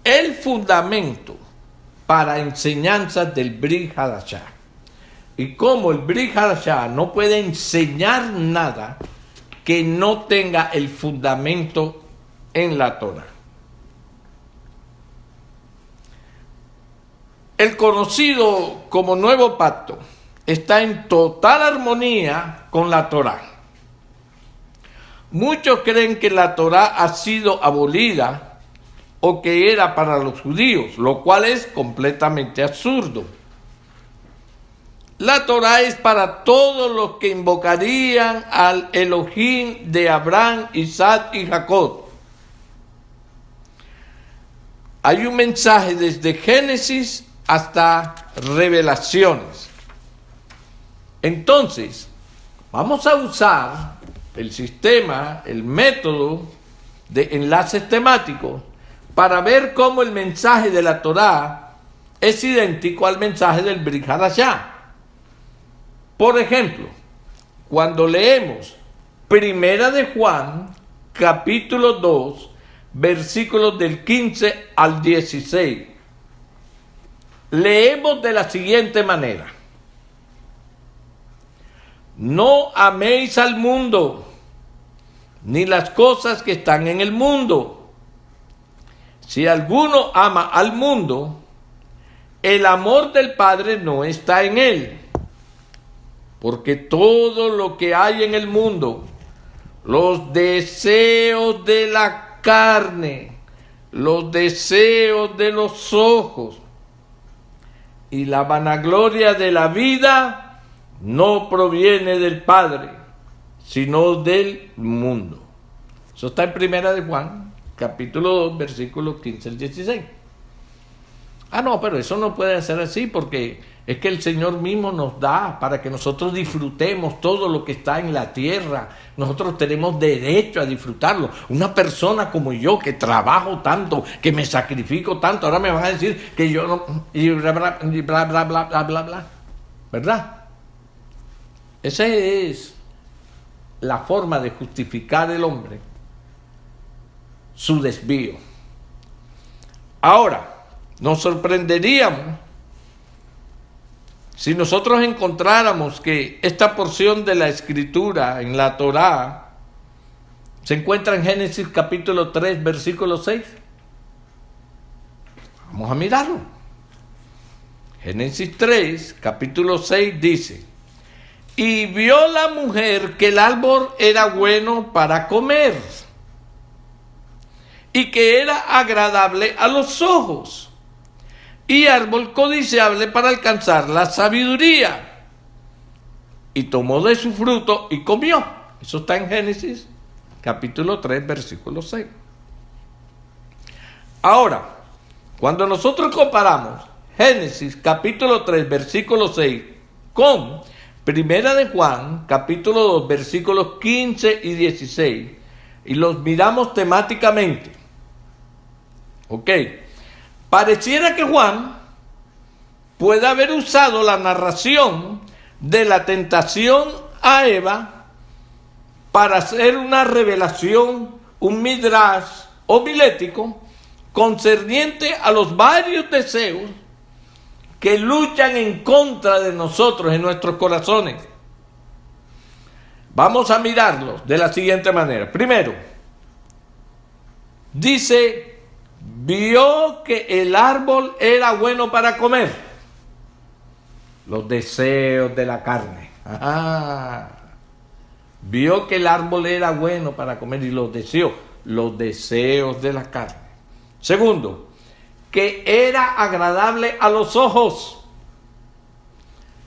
el fundamento para enseñanzas del Brit Hadashah. Y cómo el Brit Hadashah no puede enseñar nada que no tenga el fundamento en la Torá. El conocido como Nuevo Pacto está en total armonía con la Torá. Muchos creen que la Torá ha sido abolida o que era para los judíos, lo cual es completamente absurdo. La Torá es para todos los que invocarían al Elohim de Abraham, Isaac y Jacob. Hay un mensaje desde Génesis hasta Revelaciones. Entonces, vamos a usar el sistema, el método de enlaces temáticos para ver cómo el mensaje de la Torá es idéntico al mensaje del Brit Hadashah. Por ejemplo, cuando leemos Primera de Juan, capítulo 2, versículos del 15 al 16, leemos de la siguiente manera: no améis al mundo, ni las cosas que están en el mundo. Si alguno ama al mundo, el amor del Padre no está en él. Porque todo lo que hay en el mundo, los deseos de la carne, los deseos de los ojos y la vanagloria de la vida, no proviene del Padre, sino del mundo. Eso está en Primera de Juan, capítulo 2, versículos 15 al 16. No, pero eso no puede ser así, porque es que el Señor mismo nos da para que nosotros disfrutemos todo lo que está en la tierra. Nosotros tenemos derecho a disfrutarlo. Una persona como yo, que trabajo tanto, que me sacrifico tanto, ahora me van a decir que yo no... y bla, bla, bla, bla, bla, bla, bla, bla. ¿Verdad? Esa es la forma de justificar el hombre su desvío. Ahora, nos sorprenderíamos si nosotros encontráramos que esta porción de la Escritura en la Torá se encuentra en Génesis capítulo 3, versículo 6. Vamos a mirarlo. Génesis 3, capítulo 6 dice: y vio la mujer que el árbol era bueno para comer y que era agradable a los ojos y árbol codiciable para alcanzar la sabiduría. Y tomó de su fruto y comió. Eso está en Génesis capítulo 3, versículo 6. Ahora, cuando nosotros comparamos Génesis capítulo 3, versículo 6 con Primera de Juan capítulo 2, versículos 15 y 16, y los miramos temáticamente, ¿ok? Pareciera que Juan puede haber usado la narración de la tentación a Eva para hacer una revelación, un midrash homilético concerniente a los varios deseos que luchan en contra de nosotros en nuestros corazones. Vamos a mirarlos de la siguiente manera. Primero, dice: vio que el árbol era bueno para comer. Los deseos de la carne. Vio que el árbol era bueno para comer y los deseos de la carne. Segundo, que era agradable a los ojos.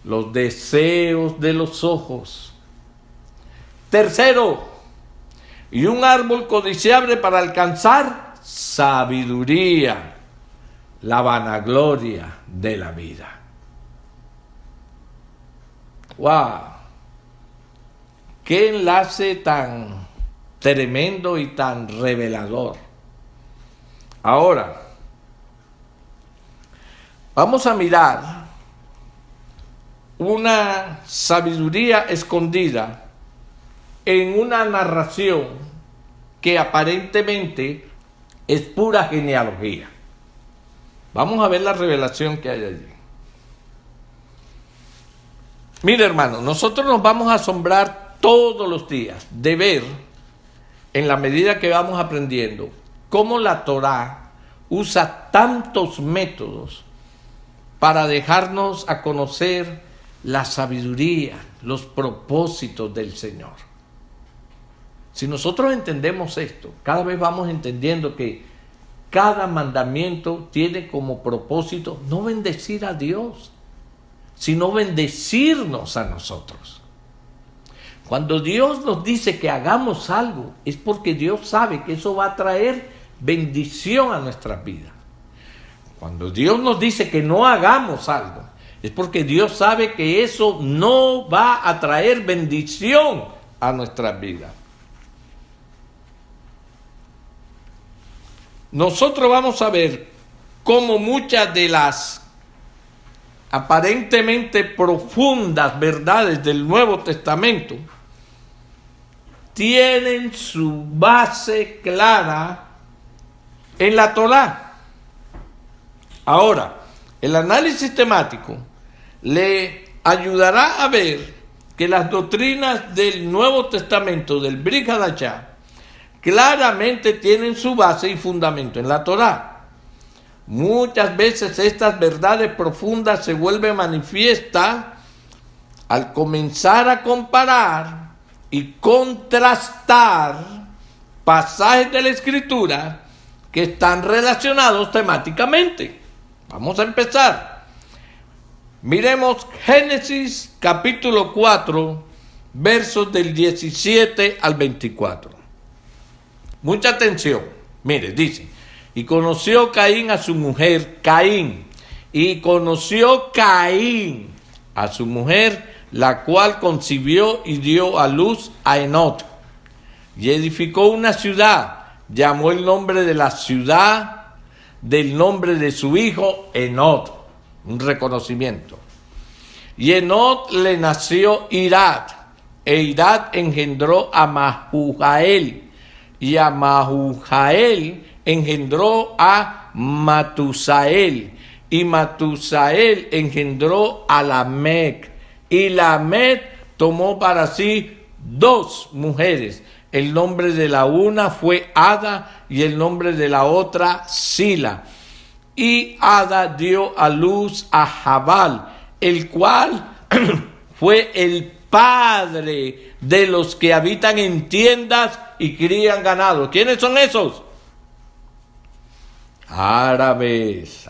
Los deseos de los ojos. Tercero, y un árbol codiciable para alcanzar sabiduría, la vanagloria de la vida. ¡Wow! ¡Qué enlace tan tremendo y tan revelador! Ahora, vamos a mirar una sabiduría escondida en una narración que aparentemente es pura genealogía. Vamos a ver la revelación que hay allí. Mire, hermano, nosotros nos vamos a asombrar todos los días de ver, en la medida que vamos aprendiendo, cómo la Torá usa tantos métodos para dejarnos a conocer la sabiduría, los propósitos del Señor. Si nosotros entendemos esto, cada vez vamos entendiendo que cada mandamiento tiene como propósito no bendecir a Dios, sino bendecirnos a nosotros. Cuando Dios nos dice que hagamos algo, es porque Dios sabe que eso va a traer bendición a nuestras vidas. Cuando Dios nos dice que no hagamos algo, es porque Dios sabe que eso no va a traer bendición a nuestras vidas. Nosotros vamos a ver cómo muchas de las aparentemente profundas verdades del Nuevo Testamento tienen su base clara en la Torá. Ahora, el análisis temático le ayudará a ver que las doctrinas del Nuevo Testamento, del Brit Hadashah, claramente tienen su base y fundamento en la Torá. Muchas veces estas verdades profundas se vuelven manifiestas al comenzar a comparar y contrastar pasajes de la Escritura que están relacionados temáticamente. Vamos a empezar. Miremos Génesis capítulo 4, versos del 17 al 24. Mucha atención. Mire, dice: y conoció Caín a su mujer, y conoció Caín a su mujer, la cual concibió y dio a luz a Enot, y edificó una ciudad, llamó el nombre de la ciudad del nombre de su hijo Enot, un reconocimiento. Y Enot le nació Irad, e Irad engendró a Mahujael, y a Mahujael engendró a Matusael, y Matusael engendró a Lamec, y Lamec tomó para sí 2 mujeres. El nombre de la una fue Ada, y el nombre de la otra Sila. Y Ada dio a luz a Jabal, el cual fue el padre de los que habitan en tiendas y crían ganado. ¿Quiénes son esos? Árabes.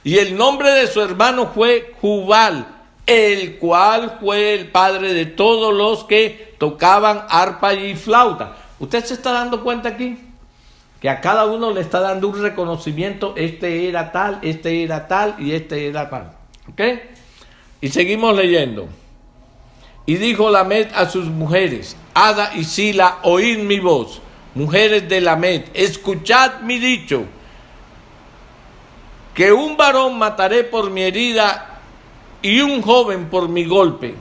Y el nombre de su hermano fue Jubal, el cual fue el padre de todos los que tocaban arpa y flauta. ¿Usted se está dando cuenta aquí? Que a cada uno le está dando un reconocimiento. Este era tal, este era tal y este era tal. ¿Ok? Y seguimos leyendo. Y dijo Lamec a sus mujeres, Ada y Sila, oíd mi voz. Mujeres de Lamec, escuchad mi dicho, que un varón mataré por mi herida y un joven por mi golpe.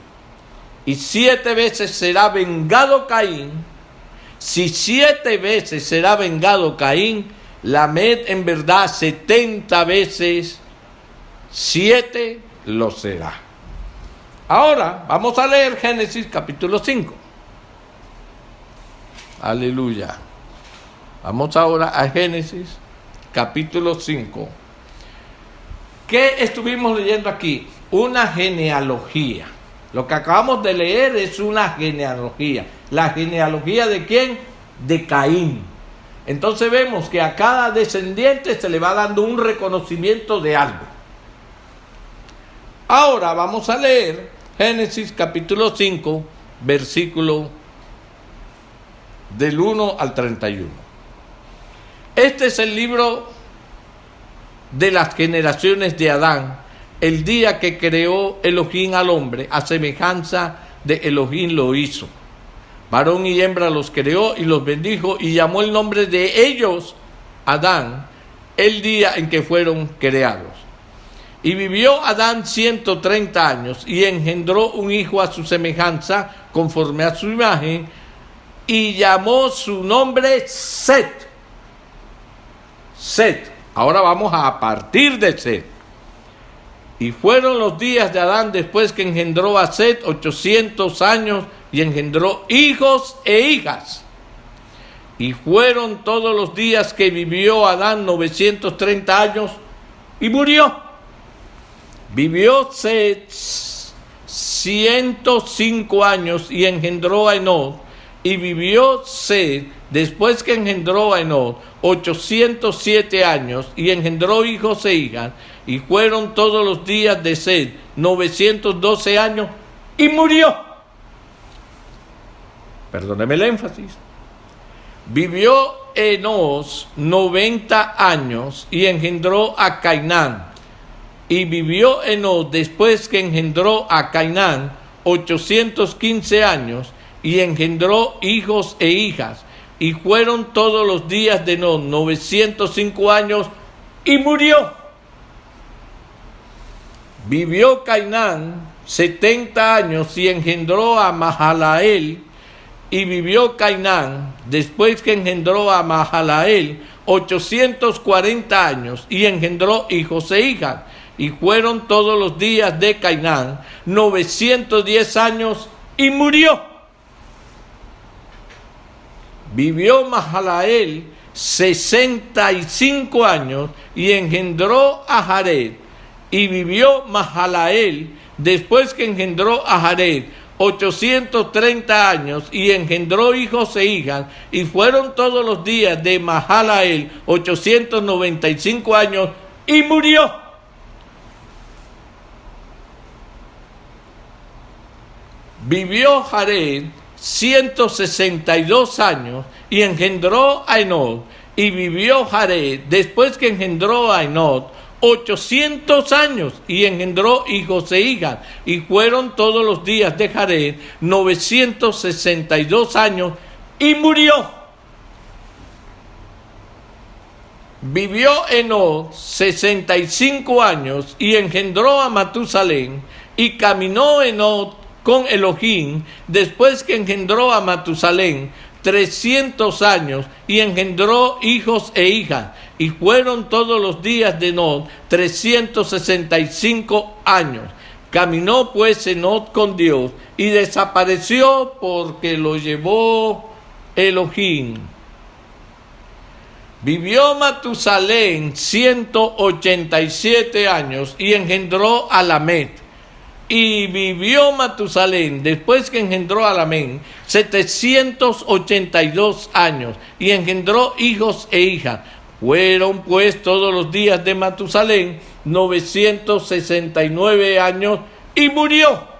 Y 7 veces será vengado Caín. Si 7 veces será vengado Caín, Lamec en verdad 70 veces 7 lo será. Ahora vamos a leer Génesis capítulo 5. Aleluya. Vamos ahora a Génesis capítulo 5. ¿Qué estuvimos leyendo aquí? Una genealogía. Lo que acabamos de leer es una genealogía. ¿La genealogía de quién? De Caín. Entonces vemos que a cada descendiente se le va dando un reconocimiento de algo. Ahora vamos a leer Génesis capítulo 5, versículo del 1 al 31. Este es el libro de las generaciones de Adán, el día que creó Elohim al hombre, a semejanza de Elohim lo hizo. Varón y hembra los creó y los bendijo y llamó el nombre de ellos Adán, el día en que fueron creados. Y vivió Adán 130 años y engendró un hijo a su semejanza, conforme a su imagen, y llamó su nombre Set. Set. Ahora vamos a partir de Set. Y fueron los días de Adán después que engendró a Set 800 años y engendró hijos e hijas. Y fueron todos los días que vivió Adán 930 años y murió. Vivió Set 105 años y engendró a Enoc. Y vivió Set, después que engendró a Enoc, 807 años y engendró hijos e hijas. Y fueron todos los días de Set 912 años y murió. Perdóneme el énfasis. Vivió Enoc 90 años y engendró a Cainán. Y vivió Enoc después que engendró a Cainán 815 años y engendró hijos e hijas. Y fueron todos los días de Enoc 905 años y murió. Vivió Cainán 70 años y engendró a Mahalael. Y vivió Cainán, después que engendró a Mahalael, 840 años y engendró hijos e hijas. Y fueron todos los días de Cainán 910 años y murió. Vivió Mahalael 65 años y engendró a Jared. Y vivió Mahalael, después que engendró a Jared, 830 años y engendró hijos e hijas. Y fueron todos los días de Mahalael 895 años y murió. Vivió Jared 162 años y engendró a Enoc. Y vivió Jared, después que engendró a Enoc, 800 años y engendró hijos e hijas. Y fueron todos los días de Jared 962 años y murió. Vivió Enoc 65 años y engendró a Matusalén. Y caminó Enoc con Elohim después que engendró a Matusalén 300 años y engendró hijos e hijas. Y fueron todos los días de Enoc 365 años. Caminó pues Enoc con Dios y desapareció porque lo llevó Elohim. Vivió Matusalén 187 años y engendró a Lamet. Y vivió Matusalén, después que engendró a Lamén, 782 años y engendró hijos e hijas. Fueron pues todos los días de Matusalén 969 años y murió.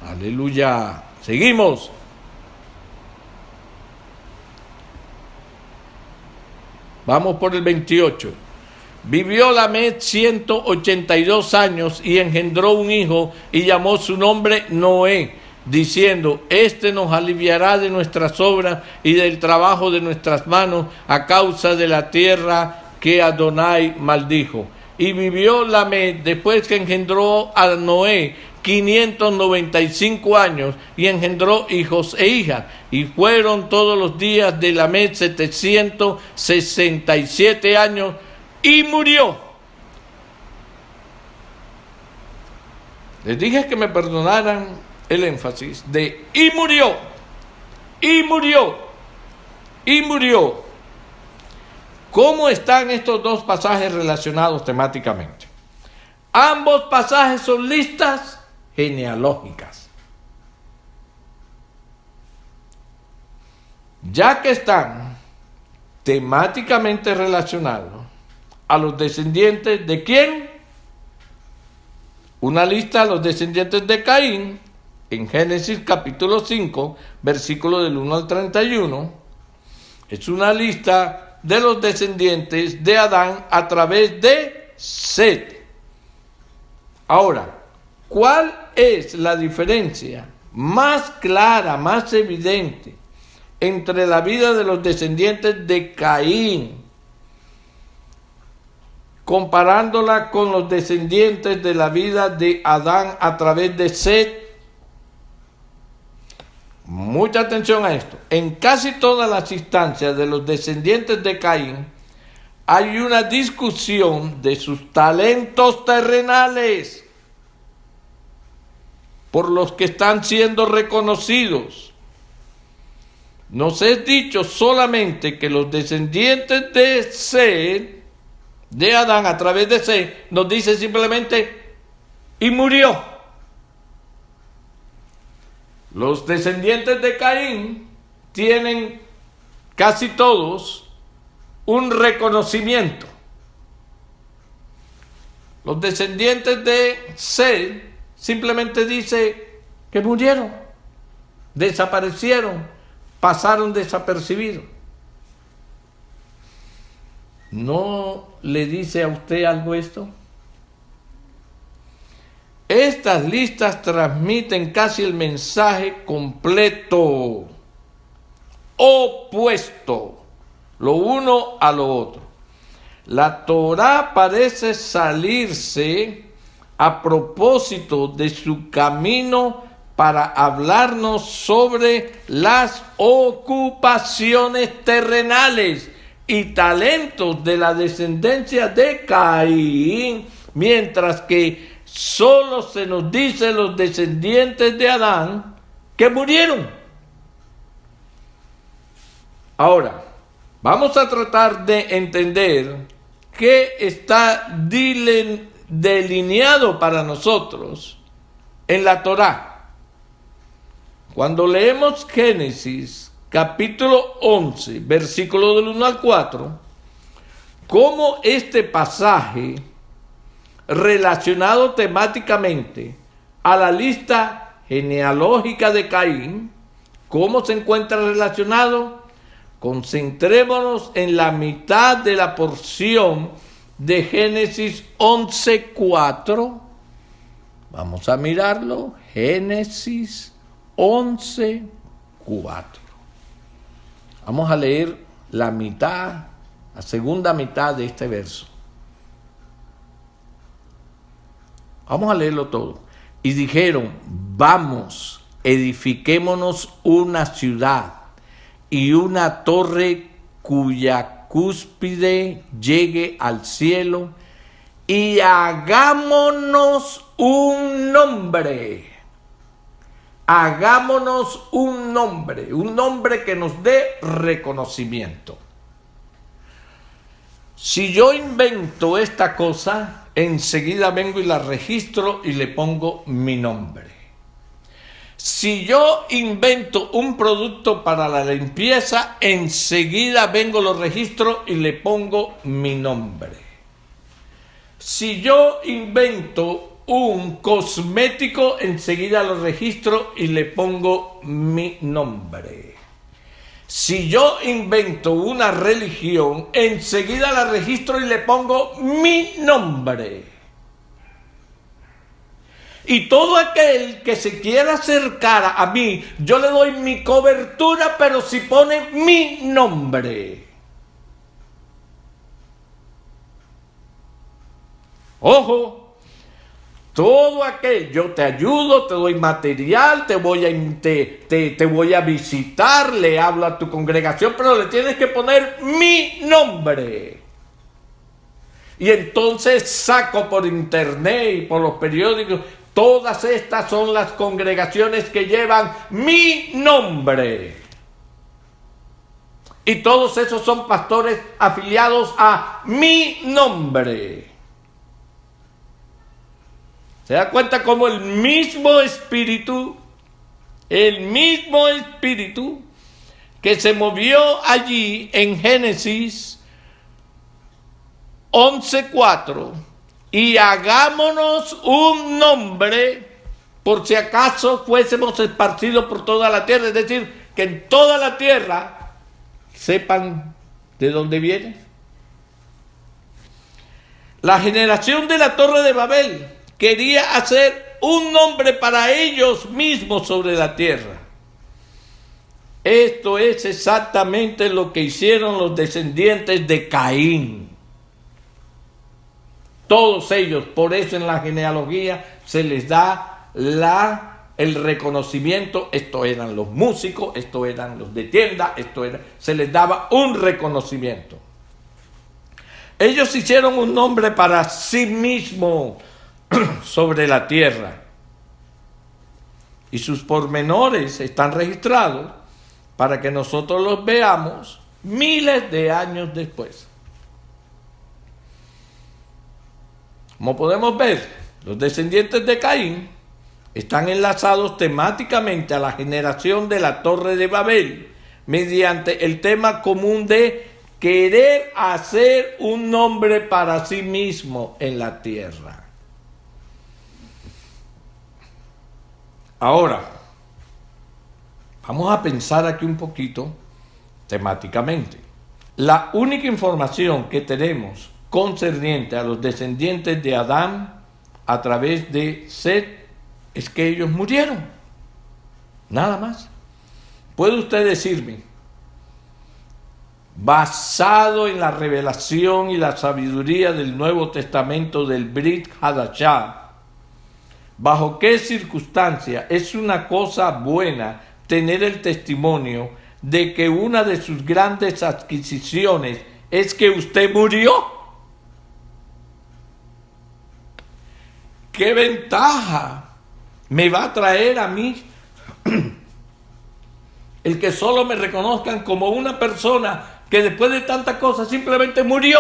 Aleluya. Seguimos. Vamos por el 28. Vivió Lamet 182 años y engendró un hijo y llamó su nombre Noé, diciendo: Este nos aliviará de nuestras obras y del trabajo de nuestras manos a causa de la tierra que Adonai maldijo. Y vivió Lamet después que engendró a Noé 595 años y engendró hijos e hijas. Y fueron todos los días de Lamet 767 años y murió. Les dije que me perdonaran el énfasis de y murió, y murió, y murió. ¿Cómo están estos dos pasajes relacionados temáticamente? Ambos pasajes son listas genealógicas. Ya que están temáticamente relacionados a los descendientes de ¿quién? una lista de los descendientes de Caín, en Génesis capítulo 5, versículo del 1 al 31, es una lista de los descendientes de Adán a través de Set. Ahora, ¿cuál es la diferencia más clara, más evidente entre la vida de los descendientes de Caín, comparándola con los descendientes de la vida de Adán a través de Set? Mucha atención a esto. En casi todas las instancias de los descendientes de Caín hay una discusión de sus talentos terrenales por los que están siendo reconocidos. Nos es dicho solamente que los descendientes de Set, de Adán a través de Set, nos dice simplemente, y murió. Los descendientes de Caín tienen casi todos un reconocimiento. Los descendientes de Set simplemente dice que murieron, desaparecieron, pasaron desapercibidos. ¿No le dice a usted algo esto? Estas listas transmiten casi el mensaje completo, opuesto, lo uno a lo otro. La Torá parece salirse a propósito de su camino para hablarnos sobre las ocupaciones terrenales y talentos de la descendencia de Caín, mientras que solo se nos dice los descendientes de Adán que murieron. Ahora, vamos a tratar de entender qué está delineado para nosotros en la Torá. Cuando leemos Génesis capítulo 11, versículo del 1 al 4, cómo este pasaje relacionado temáticamente a la lista genealógica de Caín, ¿cómo se encuentra relacionado? Concentrémonos en la mitad de la porción de Génesis 11:4. Vamos a mirarlo. Génesis 11:4. Vamos a leer la mitad, la segunda mitad de este verso. Vamos a leerlo todo. Y dijeron, vamos, edifiquémonos una ciudad y una torre cuya cúspide llegue al cielo, y hagámonos un nombre. Hagámonos un nombre que nos dé reconocimiento. Si yo invento esta cosa, enseguida vengo y la registro y le pongo mi nombre. Si yo invento un producto para la limpieza, enseguida vengo, lo registro y le pongo mi nombre. Si yo invento un cosmético, enseguida lo registro y le pongo mi nombre. Si yo invento una religión, enseguida la registro y le pongo mi nombre. Y todo aquel que se quiera acercar a mí, yo le doy mi cobertura, pero si pone mi nombre. Ojo. Todo aquel, yo te ayudo, te doy material, te voy a visitar, le hablo a tu congregación, pero le tienes que poner mi nombre. Y entonces saco por internet y por los periódicos, todas estas son las congregaciones que llevan mi nombre. Y todos esos son pastores afiliados a mi nombre. ¿Se da cuenta cómo el mismo espíritu que se movió allí en Génesis 11:4, y hagámonos un nombre, por si acaso fuésemos esparcidos por toda la tierra, es decir, que en toda la tierra sepan de dónde viene. La generación de la Torre de Babel quería hacer un nombre para ellos mismos sobre la tierra. Esto es exactamente lo que hicieron los descendientes de Caín. Todos ellos, por eso en la genealogía se les da el reconocimiento. Estos eran los músicos, estos eran los de tienda, se les daba un reconocimiento. Ellos hicieron un nombre para sí mismos sobre la tierra. Y sus pormenores están registrados para que nosotros los veamos miles de años después. Como podemos ver, los descendientes de Caín están enlazados temáticamente a la generación de la Torre de Babel mediante el tema común de querer hacer un nombre para sí mismo en la tierra. Ahora, vamos a pensar aquí un poquito temáticamente. La única información que tenemos concerniente a los descendientes de Adán a través de Set es que ellos murieron. Nada más. ¿Puede usted decirme, basado en la revelación y la sabiduría del Nuevo Testamento del Brit Hadashah, bajo qué circunstancia es una cosa buena tener el testimonio de que una de sus grandes adquisiciones es que usted murió? ¿Qué ventaja me va a traer a mí el que solo me reconozcan como una persona que después de tantas cosas simplemente murió?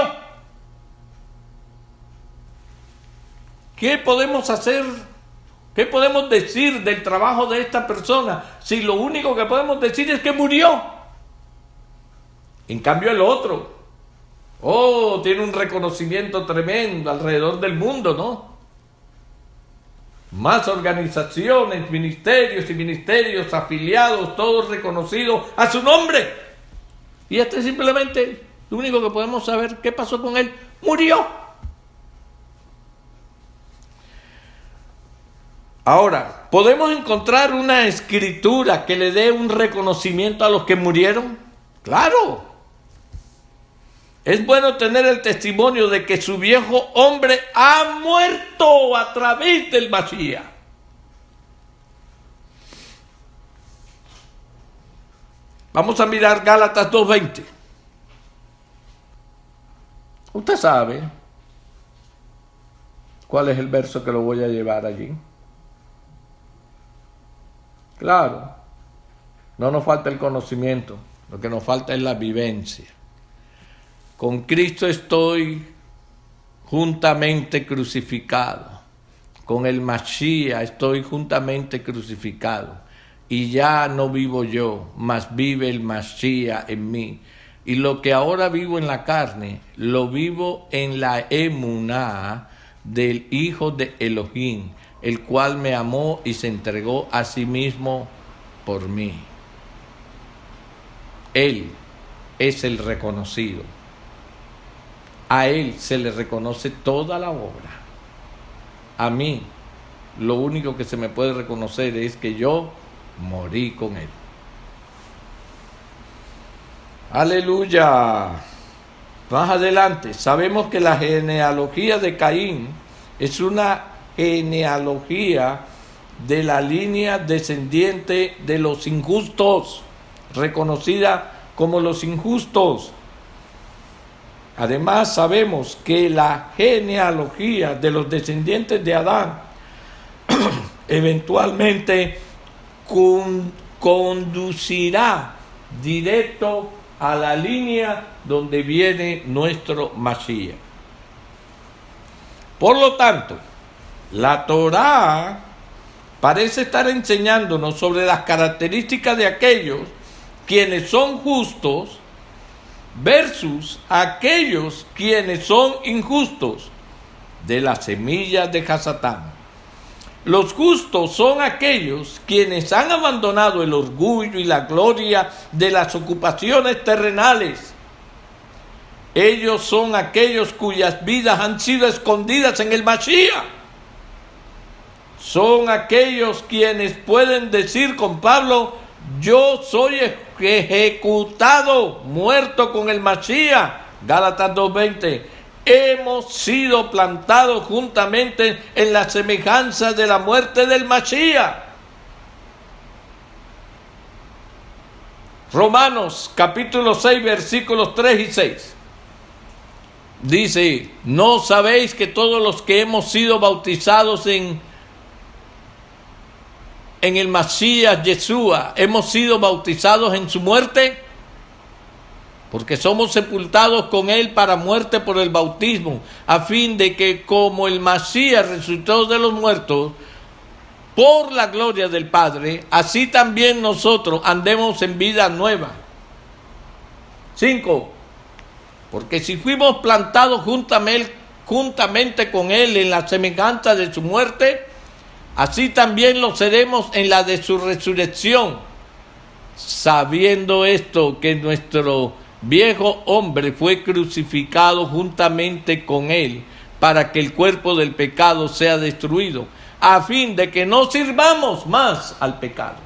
¿Qué podemos hacer? ¿Qué podemos decir del trabajo de esta persona si lo único que podemos decir es que murió? En cambio el otro, tiene un reconocimiento tremendo alrededor del mundo, ¿no? Más organizaciones, ministerios y ministerios afiliados, todos reconocidos a su nombre. Y este simplemente, lo único que podemos saber qué pasó con él, murió. Ahora, ¿podemos encontrar una escritura que le dé un reconocimiento a los que murieron? ¡Claro! Es bueno tener el testimonio de que su viejo hombre ha muerto a través del Mashiach. Vamos a mirar Gálatas 2:20. Usted sabe cuál es el verso que lo voy a llevar allí. Claro, no nos falta el conocimiento, lo que nos falta es la vivencia. Con Cristo estoy juntamente crucificado. Con el Mashiach estoy juntamente crucificado. Y ya no vivo yo, mas vive el Mashiach en mí. Y lo que ahora vivo en la carne, lo vivo en la emuná del Hijo de Elohim, el cual me amó y se entregó a sí mismo por mí. Él es el reconocido. A Él se le reconoce toda la obra. A mí, lo único que se me puede reconocer es que yo morí con Él. ¡Aleluya! Más adelante, sabemos que la genealogía de Caín es una genealogía de la línea descendiente de los injustos, reconocida como los injustos. Además, sabemos que la genealogía de los descendientes de Adán eventualmente conducirá directo a la línea donde viene nuestro Mashiach. Por lo tanto, la Torá parece estar enseñándonos sobre las características de aquellos quienes son justos versus aquellos quienes son injustos. de las semillas de Hasatán. Los justos son aquellos quienes han abandonado el orgullo y la gloria de las ocupaciones terrenales. Ellos son aquellos cuyas vidas han sido escondidas en el Mashiach. Son aquellos quienes pueden decir con Pablo: yo soy ejecutado, muerto con el Mashiach. Gálatas 2:20. Hemos sido plantados juntamente en la semejanza de la muerte del Mashiach. Romanos capítulo 6 versículos 3 y 6. Dice: ¿no sabéis que todos los que hemos sido bautizados en el Mashiach Yeshua hemos sido bautizados en su muerte? Porque somos sepultados con él para muerte por el bautismo, a fin de que como el Mashiach resucitó de los muertos por la gloria del Padre, así también nosotros andemos en vida nueva. 5. Porque si fuimos plantados juntamente con él en la semejanza de su muerte, así también lo seremos en la de su resurrección, sabiendo esto, que nuestro viejo hombre fue crucificado juntamente con él, para que el cuerpo del pecado sea destruido, a fin de que no sirvamos más al pecado.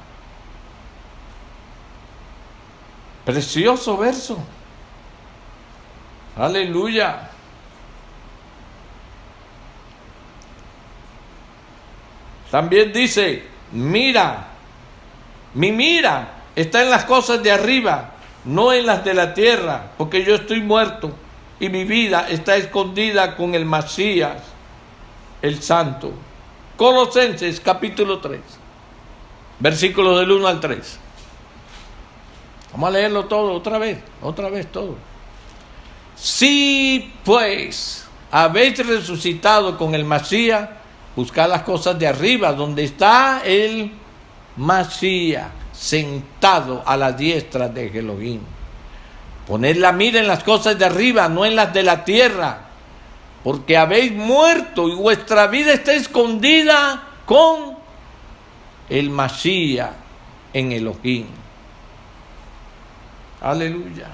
Precioso verso. Aleluya. También dice: mira, mi mira está en las cosas de arriba, no en las de la tierra, porque yo estoy muerto y mi vida está escondida con el Masías, el Santo. Colosenses capítulo 3, versículos del 1 al 3. Vamos a leerlo todo otra vez todo. Si pues habéis resucitado con el Masías, buscad las cosas de arriba, donde está el Masías, sentado a la diestra de Elohim. Poned la mira en las cosas de arriba, no en las de la tierra, porque habéis muerto y vuestra vida está escondida con el Masías en Elohim. Aleluya.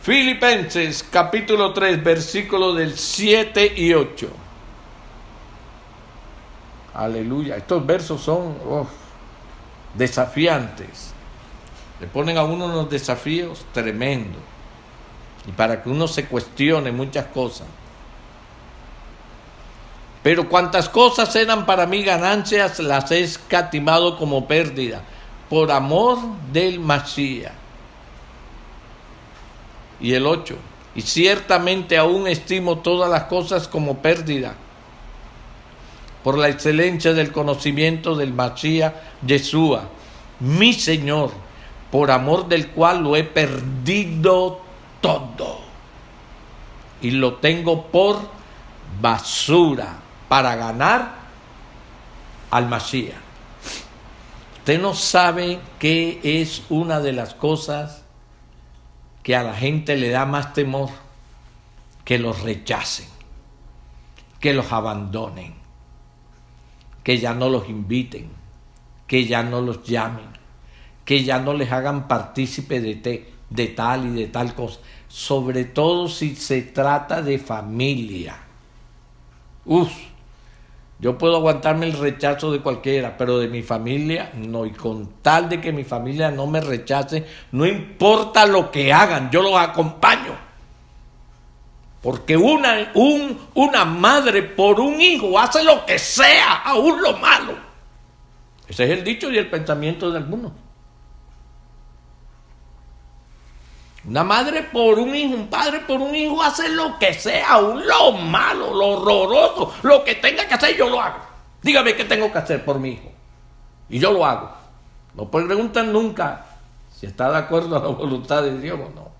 Filipenses capítulo 3, versículos del 7 y 8. Aleluya. Estos versos son desafiantes. Le ponen a uno unos desafíos tremendos. Y para que uno se cuestione muchas cosas. Pero cuantas cosas eran para mí ganancias, las he escatimado como pérdida, por amor del Masías. Y el 8. Y ciertamente aún estimo todas las cosas como pérdida, por la excelencia del conocimiento del Masías Yeshua, mi Señor, por amor del cual lo he perdido todo y lo tengo por basura para ganar al Masías. Usted no sabe qué es una de las cosas que a la gente le da más temor: que los rechacen, que los abandonen, que ya no los inviten, que ya no los llamen, que ya no les hagan partícipe de tal y de tal cosa, sobre todo si se trata de familia. Yo puedo aguantarme el rechazo de cualquiera, pero de mi familia no, y con tal de que mi familia no me rechace, no importa lo que hagan, yo los acompaño. Porque una madre por un hijo hace lo que sea, aún lo malo. Ese es el dicho y el pensamiento de algunos. Una madre por un hijo, un padre por un hijo hace lo que sea, aún lo malo, lo horroroso, lo que tenga que hacer yo lo hago. Dígame qué tengo que hacer por mi hijo y yo lo hago. No preguntan nunca si está de acuerdo a la voluntad de Dios o no.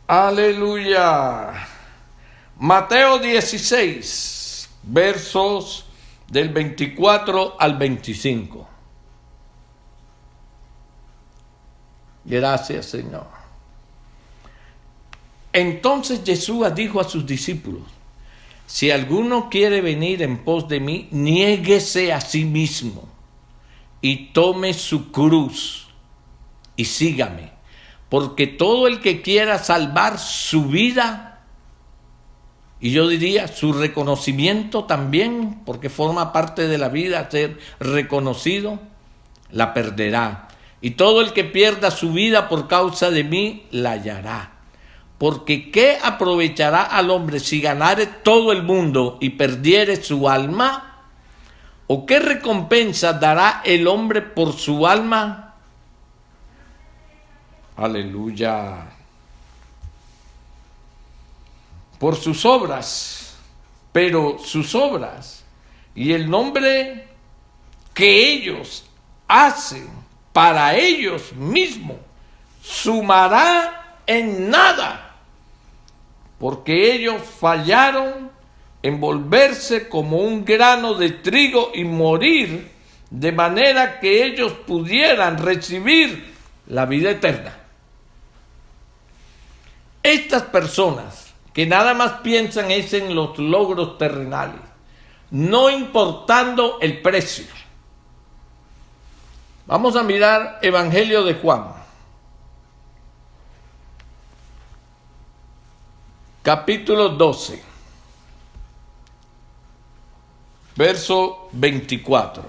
Aleluya. Mateo 16, versos del 24 al 25. Gracias, Señor. Entonces Jesús dijo a sus discípulos: si alguno quiere venir en pos de mí, niéguese a sí mismo y tome su cruz y sígame. Porque todo el que quiera salvar su vida, y yo diría su reconocimiento también, porque forma parte de la vida ser reconocido, la perderá. Y todo el que pierda su vida por causa de mí, la hallará. Porque ¿qué aprovechará al hombre si ganare todo el mundo y perdiere su alma? ¿O qué recompensa dará el hombre por su alma? Aleluya. Por sus obras, pero sus obras y el nombre que ellos hacen para ellos mismos sumará en nada, porque ellos fallaron en volverse como un grano de trigo y morir, de manera que ellos pudieran recibir la vida eterna. Estas personas que nada más piensan es en los logros terrenales, no importando el precio. Vamos a mirar Evangelio de Juan, capítulo 12, verso 24.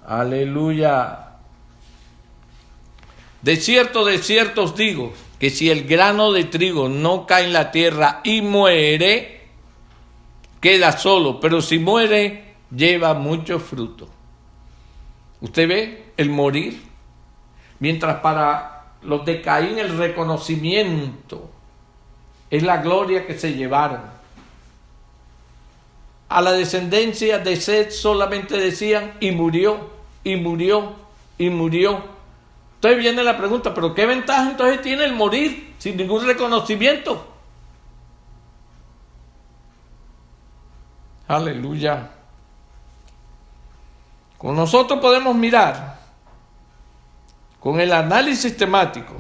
Aleluya. De cierto os digo, que si el grano de trigo no cae en la tierra y muere, queda solo, pero si muere, lleva mucho fruto. ¿Usted ve el morir? Mientras para los de Caín el reconocimiento es la gloria que se llevaron. A la descendencia de Seth solamente decían, y murió, y murió, y murió. Entonces viene la pregunta, ¿pero qué ventaja entonces tiene el morir sin ningún reconocimiento? Aleluya. Con nosotros podemos mirar, con el análisis temático,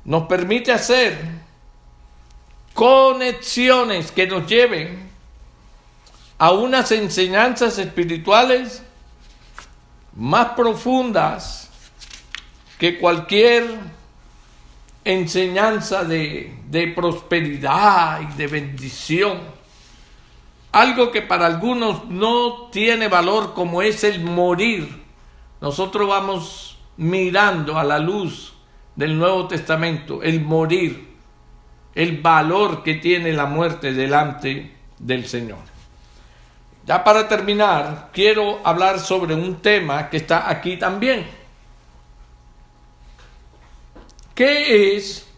nos permite hacer conexiones que nos lleven a unas enseñanzas espirituales más profundas que cualquier enseñanza de prosperidad y de bendición. Algo que para algunos no tiene valor, como es el morir. Nosotros vamos mirando a la luz del Nuevo Testamento el morir, el valor que tiene la muerte delante del Señor. Ya para terminar, quiero hablar sobre un tema que está aquí también. ¿Qué es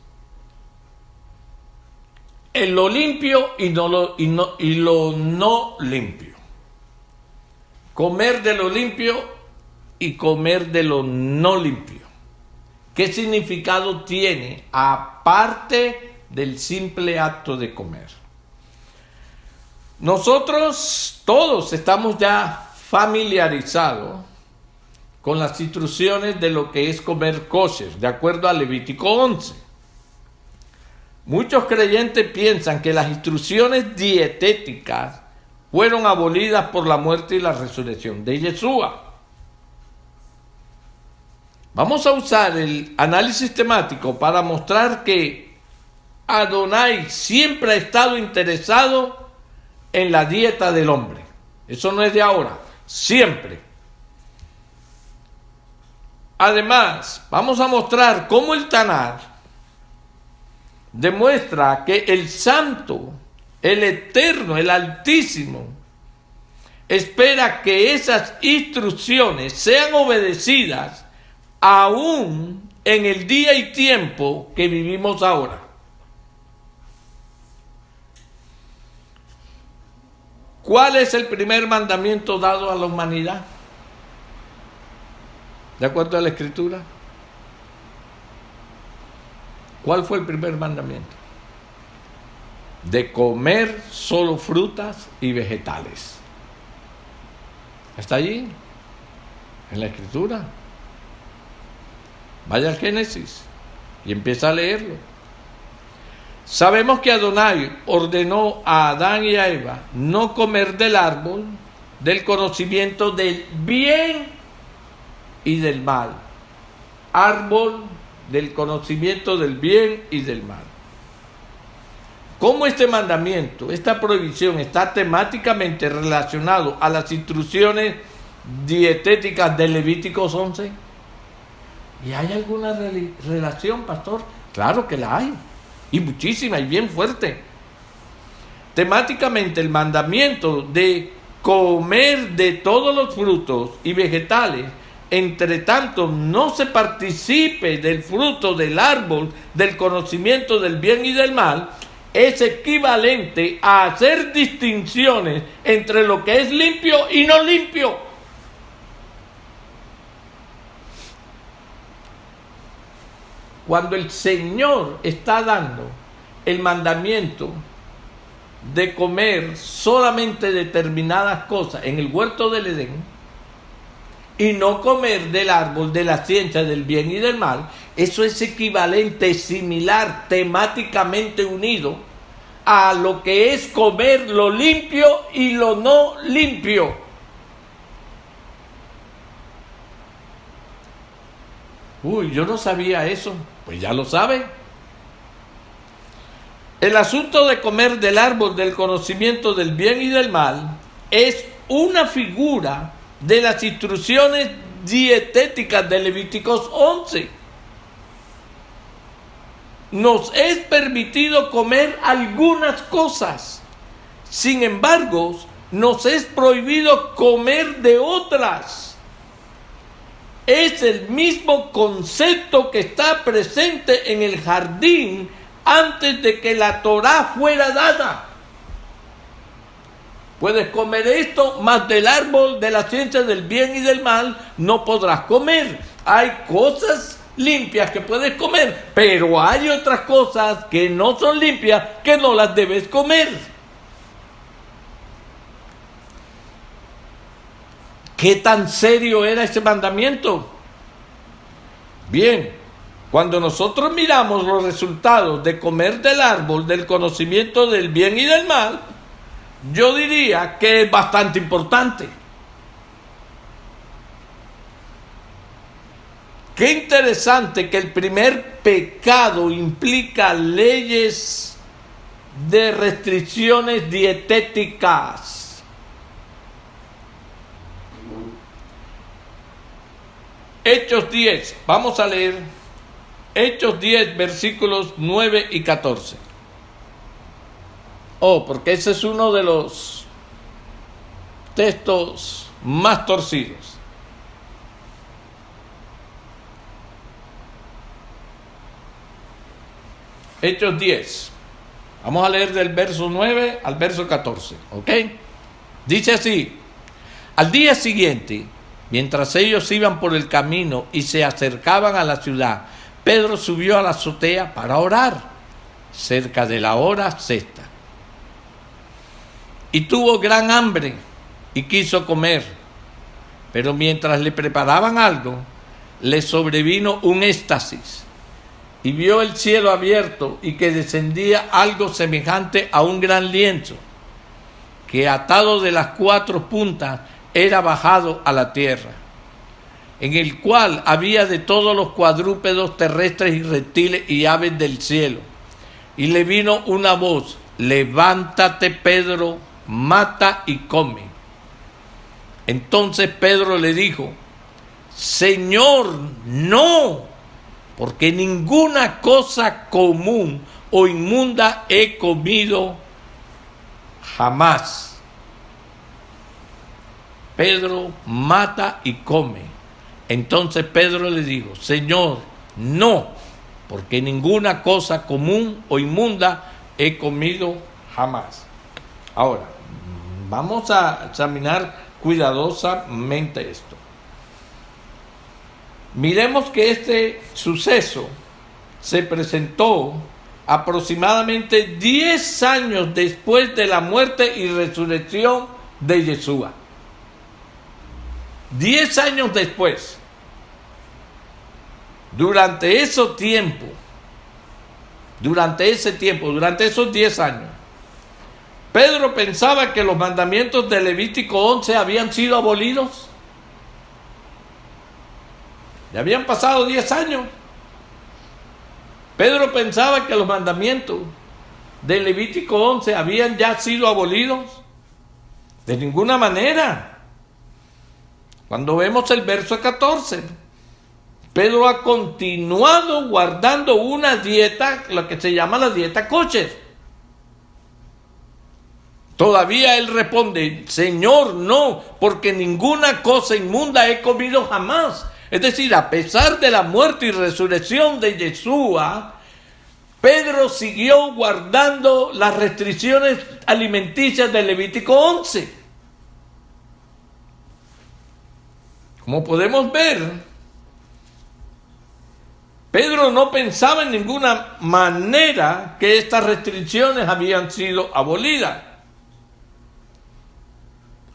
lo limpio y lo no limpio? Comer de lo limpio y comer de lo no limpio. ¿Qué significado tiene aparte del simple acto de comer? Nosotros todos estamos ya familiarizados con las instrucciones de lo que es comer kosher, de acuerdo a Levítico 11. Muchos creyentes piensan que las instrucciones dietéticas fueron abolidas por la muerte y la resurrección de Yeshua. Vamos a usar el análisis temático para mostrar que Adonai siempre ha estado interesado en la dieta del hombre. Eso no es de ahora, siempre. Además, vamos a mostrar cómo el Tanaj demuestra que el Santo, el Eterno, el Altísimo, espera que esas instrucciones sean obedecidas aún en el día y tiempo que vivimos ahora. ¿Cuál es el primer mandamiento dado a la humanidad? ¿De acuerdo a la Escritura? ¿Cuál fue el primer mandamiento? De comer solo frutas y vegetales. ¿Está allí? En la Escritura. Vaya al Génesis y empieza a leerlo. Sabemos que Adonai ordenó a Adán y a Eva no comer del árbol del conocimiento del bien y del mal. Árbol del conocimiento del bien y del mal. ¿Cómo este mandamiento, esta prohibición está temáticamente relacionado a las instrucciones dietéticas de Levíticos 11? ¿Y hay alguna relación, pastor? Claro que la hay, y muchísima, y bien fuerte. Temáticamente el mandamiento de comer de todos los frutos y vegetales, entre tanto no se participe del fruto del árbol del conocimiento del bien y del mal, es equivalente a hacer distinciones entre lo que es limpio y no limpio. Cuando el Señor está dando el mandamiento de comer solamente determinadas cosas en el huerto del Edén y no comer del árbol de la ciencia del bien y del mal, eso es equivalente, similar, temáticamente unido a lo que es comer lo limpio y lo no limpio. Uy, yo no sabía eso. Pues ya lo saben. El asunto de comer del árbol del conocimiento del bien y del mal es una figura de las instrucciones dietéticas de Levíticos 11. Nos es permitido comer algunas cosas, sin embargo, nos es prohibido comer de otras. Es el mismo concepto que está presente en el jardín antes de que la Torá fuera dada. Puedes comer esto, mas del árbol de la ciencia del bien y del mal no podrás comer. Hay cosas limpias que puedes comer, pero hay otras cosas que no son limpias que no las debes comer. ¿Qué tan serio era ese mandamiento? Bien, cuando nosotros miramos los resultados de comer del árbol del conocimiento del bien y del mal, yo diría que es bastante importante. Qué interesante que el primer pecado implica leyes de restricciones dietéticas. Hechos 10, vamos a leer Hechos 10, versículos 9 y 14. Porque ese es uno de los textos más torcidos. Hechos 10. Vamos a leer del verso 9 al verso 14. ¿Ok? Dice así: al día siguiente, mientras ellos iban por el camino y se acercaban a la ciudad, Pedro subió a la azotea para orar, cerca de la hora sexta. Y tuvo gran hambre y quiso comer, pero mientras le preparaban algo, le sobrevino un éxtasis, y vio el cielo abierto y que descendía algo semejante a un gran lienzo, que atado de las cuatro puntas era bajado a la tierra, en el cual había de todos los cuadrúpedos terrestres y reptiles y aves del cielo. Y le vino una voz: levántate, Pedro, mata y come. Entonces Pedro le dijo: Señor, no, porque ninguna cosa común o inmunda he comido jamás. Pedro mata y come. Entonces Pedro le dijo: Señor, no, porque ninguna cosa común o inmunda he comido jamás. Ahora, vamos a examinar cuidadosamente esto. Miremos que este suceso se presentó aproximadamente 10 años después de la muerte y resurrección de Yeshua. 10 años después. Durante ese tiempo, durante esos 10 años, Pedro pensaba que los mandamientos de Levítico 11 habían sido abolidos. Ya habían pasado 10 años. Pedro pensaba que los mandamientos de Levítico 11 habían ya sido abolidos. De ninguna manera. Cuando vemos el verso 14, Pedro ha continuado guardando una dieta, lo que se llama la dieta kosher. Todavía él responde: Señor, no, porque ninguna cosa inmunda he comido jamás. Es decir, a pesar de la muerte y resurrección de Yeshua, Pedro siguió guardando las restricciones alimenticias del Levítico 11. Como podemos ver, Pedro no pensaba en ninguna manera que estas restricciones habían sido abolidas.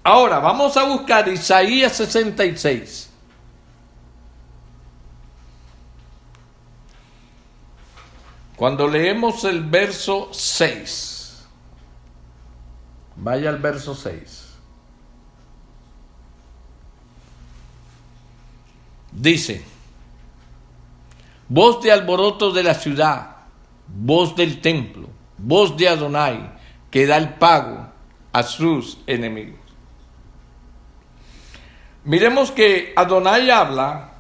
Ahora, vamos a buscar Isaías 66. Cuando leemos el verso 6, vaya al verso 6. Dice: voz de alboroto de la ciudad, voz del templo, voz de Adonai, que da el pago a sus enemigos. Miremos que Adonai habla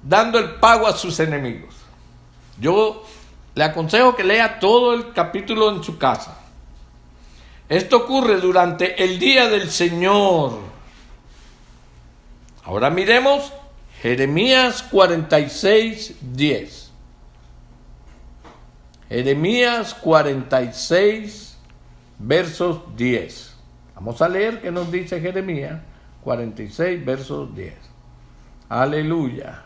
dando el pago a sus enemigos. Yo le aconsejo que lea todo el capítulo en su casa. Esto ocurre durante el día del Señor. Ahora miremos Jeremías 46, 10. Jeremías 46, versos 10. Vamos a leer qué nos dice Jeremías 46, versos 10. Aleluya.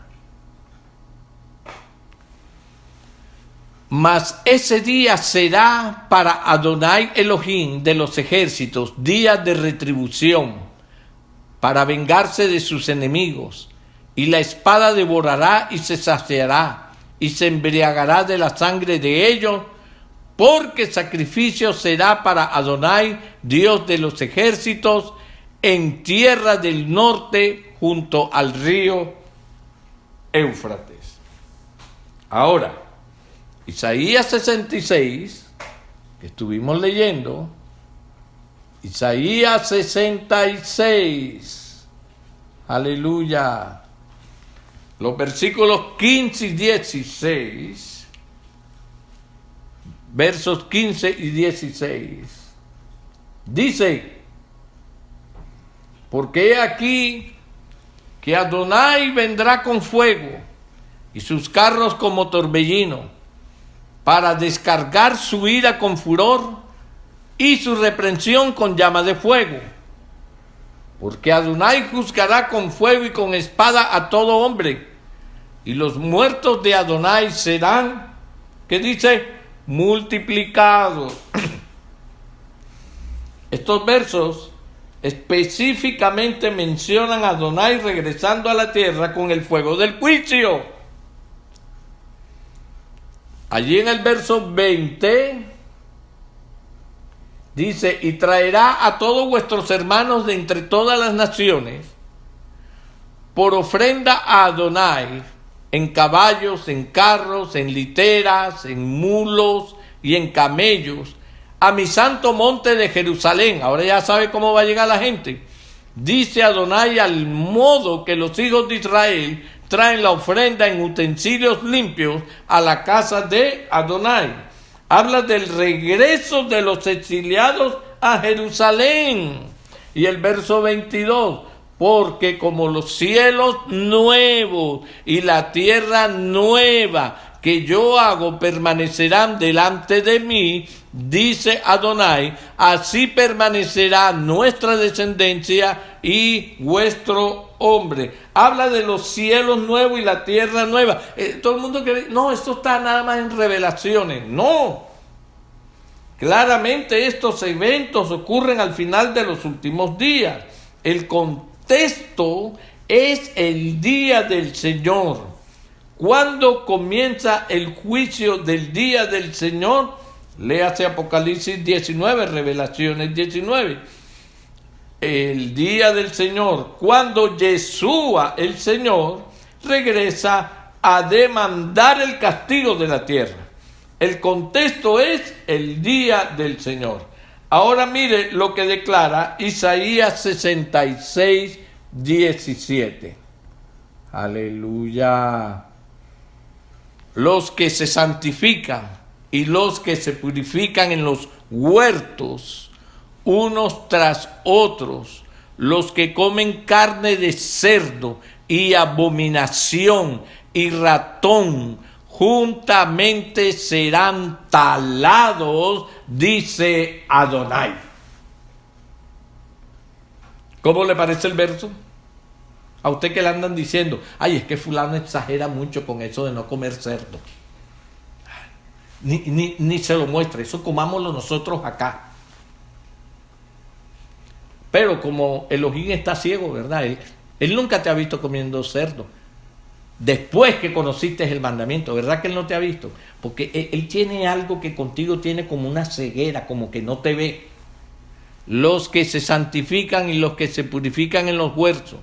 Mas ese día será para Adonai Elohim de los ejércitos, día de retribución, para vengarse de sus enemigos, y la espada devorará y se saciará, y se embriagará de la sangre de ellos, porque sacrificio será para Adonai, Dios de los ejércitos, en tierra del norte, junto al río Éufrates. Ahora, Isaías 66, que estuvimos leyendo, Isaías 66, aleluya, los versículos 15 y 16, versos 15 y 16, dice: porque he aquí que Adonai vendrá con fuego y sus carros como torbellino, para descargar su ira con furor y su reprensión con llama de fuego. Porque Adonai juzgará con fuego y con espada a todo hombre, y los muertos de Adonai serán, ¿qué dice? Multiplicados. Estos versos específicamente mencionan a Adonai regresando a la tierra con el fuego del juicio. Allí en el verso 20 dice: y traerá a todos vuestros hermanos de entre todas las naciones por ofrenda a Adonai, en caballos, en carros, en literas, en mulos y en camellos, a mi santo monte de Jerusalén. Ahora ya sabe cómo va a llegar la gente. Dice Adonai: al modo que los hijos de Israel traen la ofrenda en utensilios limpios a la casa de Adonai. Habla del regreso de los exiliados a Jerusalén. Y el verso 22: porque como los cielos nuevos y la tierra nueva que yo hago permanecerán delante de mí, dice Adonai, así permanecerá nuestra descendencia y vuestro hombre. Habla de los cielos nuevos y la tierra nueva. Todo el mundo cree, no, esto está nada más en Revelaciones. No. Claramente estos eventos ocurren al final de los últimos días. El contexto es el día del Señor. ¿Cuándo comienza el juicio del día del Señor? Léase Apocalipsis 19, Revelaciones 19. El día del Señor, cuando Yeshua, el Señor, regresa a demandar el castigo de la tierra. El contexto es el día del Señor. Ahora mire lo que declara Isaías 66, 17. Aleluya. Los que se santifican y los que se purifican en los huertos, unos tras otros, los que comen carne de cerdo y abominación y ratón, juntamente serán talados, dice Adonai. ¿Cómo le parece el verso? A usted que le andan diciendo, ay, es que fulano exagera mucho con eso de no comer cerdo. Ni se lo muestra, eso comámoslo nosotros acá. Pero como Elohim está ciego, ¿verdad? Él nunca te ha visto comiendo cerdo. Después que conociste el mandamiento, ¿verdad que él no te ha visto? Porque él tiene algo que contigo tiene como una ceguera, como que no te ve. Los que se santifican y los que se purifican en los huertos,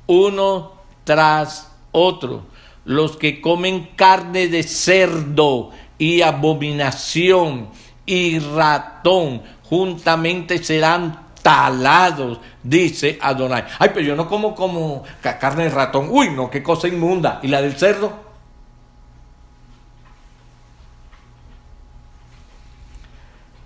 uno tras otro, los que comen carne de cerdo y abominación y ratón, juntamente serán talados, dice Adonai. Ay, pero yo no como carne de ratón. Uy, no, qué cosa inmunda. ¿Y la del cerdo?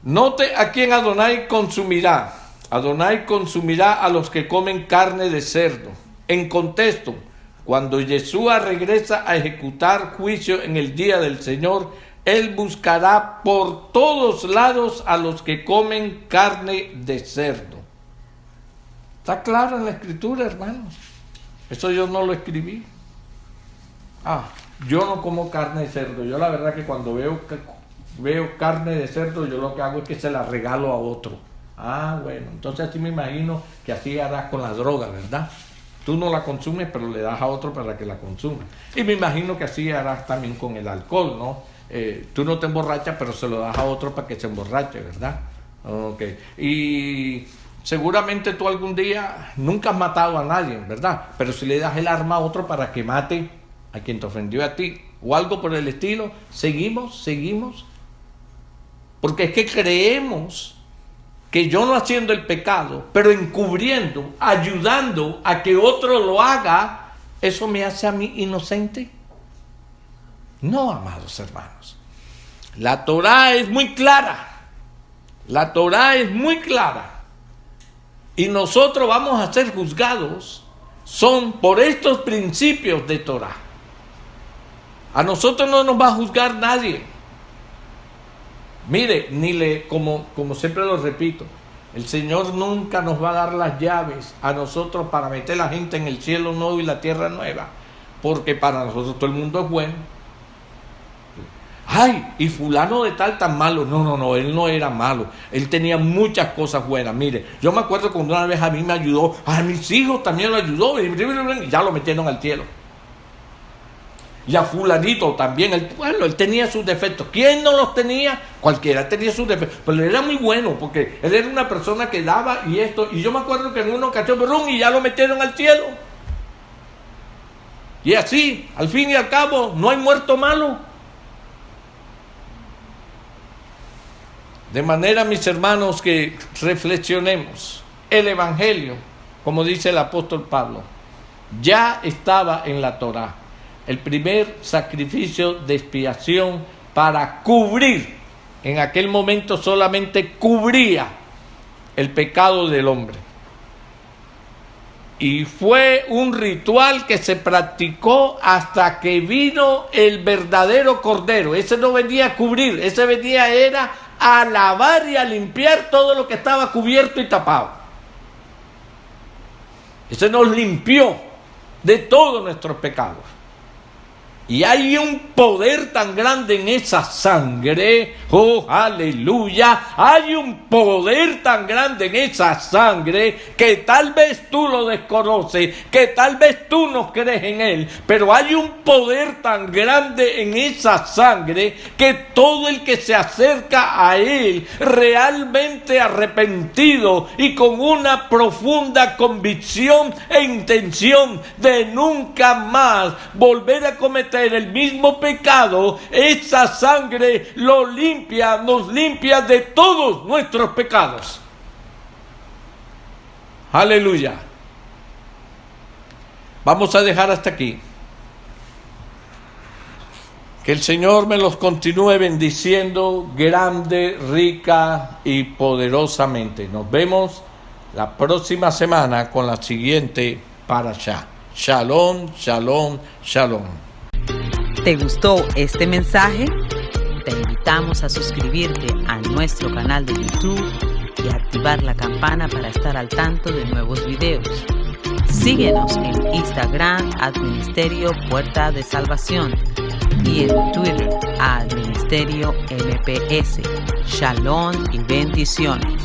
Note a quién Adonai consumirá. Adonai consumirá a los que comen carne de cerdo. En contexto, cuando Yeshua regresa a ejecutar juicio en el día del Señor, Él buscará por todos lados a los que comen carne de cerdo. Está claro en la Escritura, hermanos. Eso yo no lo escribí. Yo no como carne de cerdo. Yo la verdad que cuando veo carne de cerdo, yo lo que hago es que se la regalo a otro. Bueno, entonces así me imagino que así harás con la droga, ¿verdad? Tú no la consumes, pero le das a otro para que la consuma. Y me imagino que así harás también con el alcohol, ¿no? Tú no te emborrachas, pero se lo das a otro para que se emborrache, ¿verdad? Okay. Y seguramente tú algún día nunca has matado a nadie, ¿verdad? Pero si le das el arma a otro para que mate a quien te ofendió a ti, o algo por el estilo, seguimos. Porque es que creemos que yo no haciendo el pecado, pero encubriendo, ayudando a que otro lo haga, ¿eso me hace a mí inocente? No, amados hermanos. La Torá es muy clara. La Torá es muy clara. Y nosotros vamos a ser juzgados son por estos principios de Torá. A nosotros no nos va a juzgar nadie. Mire, como siempre lo repito, el Señor nunca nos va a dar las llaves a nosotros para meter a la gente en el cielo nuevo y la tierra nueva, porque para nosotros todo el mundo es bueno. Ay, y fulano de tal tan malo. No, él no era malo. Él tenía muchas cosas buenas. Mire, yo me acuerdo cuando una vez a mí me ayudó, a mis hijos también lo ayudó, y ya lo metieron al cielo. Y a fulanito también, él tenía sus defectos. ¿Quién no los tenía? Cualquiera tenía sus defectos. Pero él era muy bueno, porque él era una persona que daba y esto. Y yo me acuerdo que en una ocasión, y ya lo metieron al cielo. Y así, al fin y al cabo, no hay muerto malo. De manera, mis hermanos, que reflexionemos. El Evangelio, como dice el apóstol Pablo, ya estaba en la Torá. El primer sacrificio de expiación para cubrir, en aquel momento solamente cubría el pecado del hombre. Y fue un ritual que se practicó hasta que vino el verdadero Cordero. Ese no venía a cubrir, ese venía era a lavar y a limpiar todo lo que estaba cubierto y tapado. Ese nos limpió de todos nuestros pecados. Y hay un poder tan grande en esa sangre, Oh, aleluya. Hay un poder tan grande en esa sangre que tal vez tú lo desconoces, que tal vez tú no crees en él, pero hay un poder tan grande en esa sangre que todo el que se acerca a él realmente arrepentido y con una profunda convicción e intención de nunca más volver a cometer el mismo pecado, esa sangre lo limpia, nos limpia de todos nuestros pecados. Aleluya. Vamos a dejar hasta aquí. Que el Señor me los continúe bendiciendo grande, rica y poderosamente. Nos vemos la próxima semana con la siguiente parashá. Shalom, shalom, shalom. ¿Te gustó este mensaje? Te invitamos a suscribirte a nuestro canal de YouTube y activar la campana para estar al tanto de nuevos videos. Síguenos en Instagram @Ministerio Puerta de Salvación y en Twitter @Ministerio MPS. Shalom y bendiciones.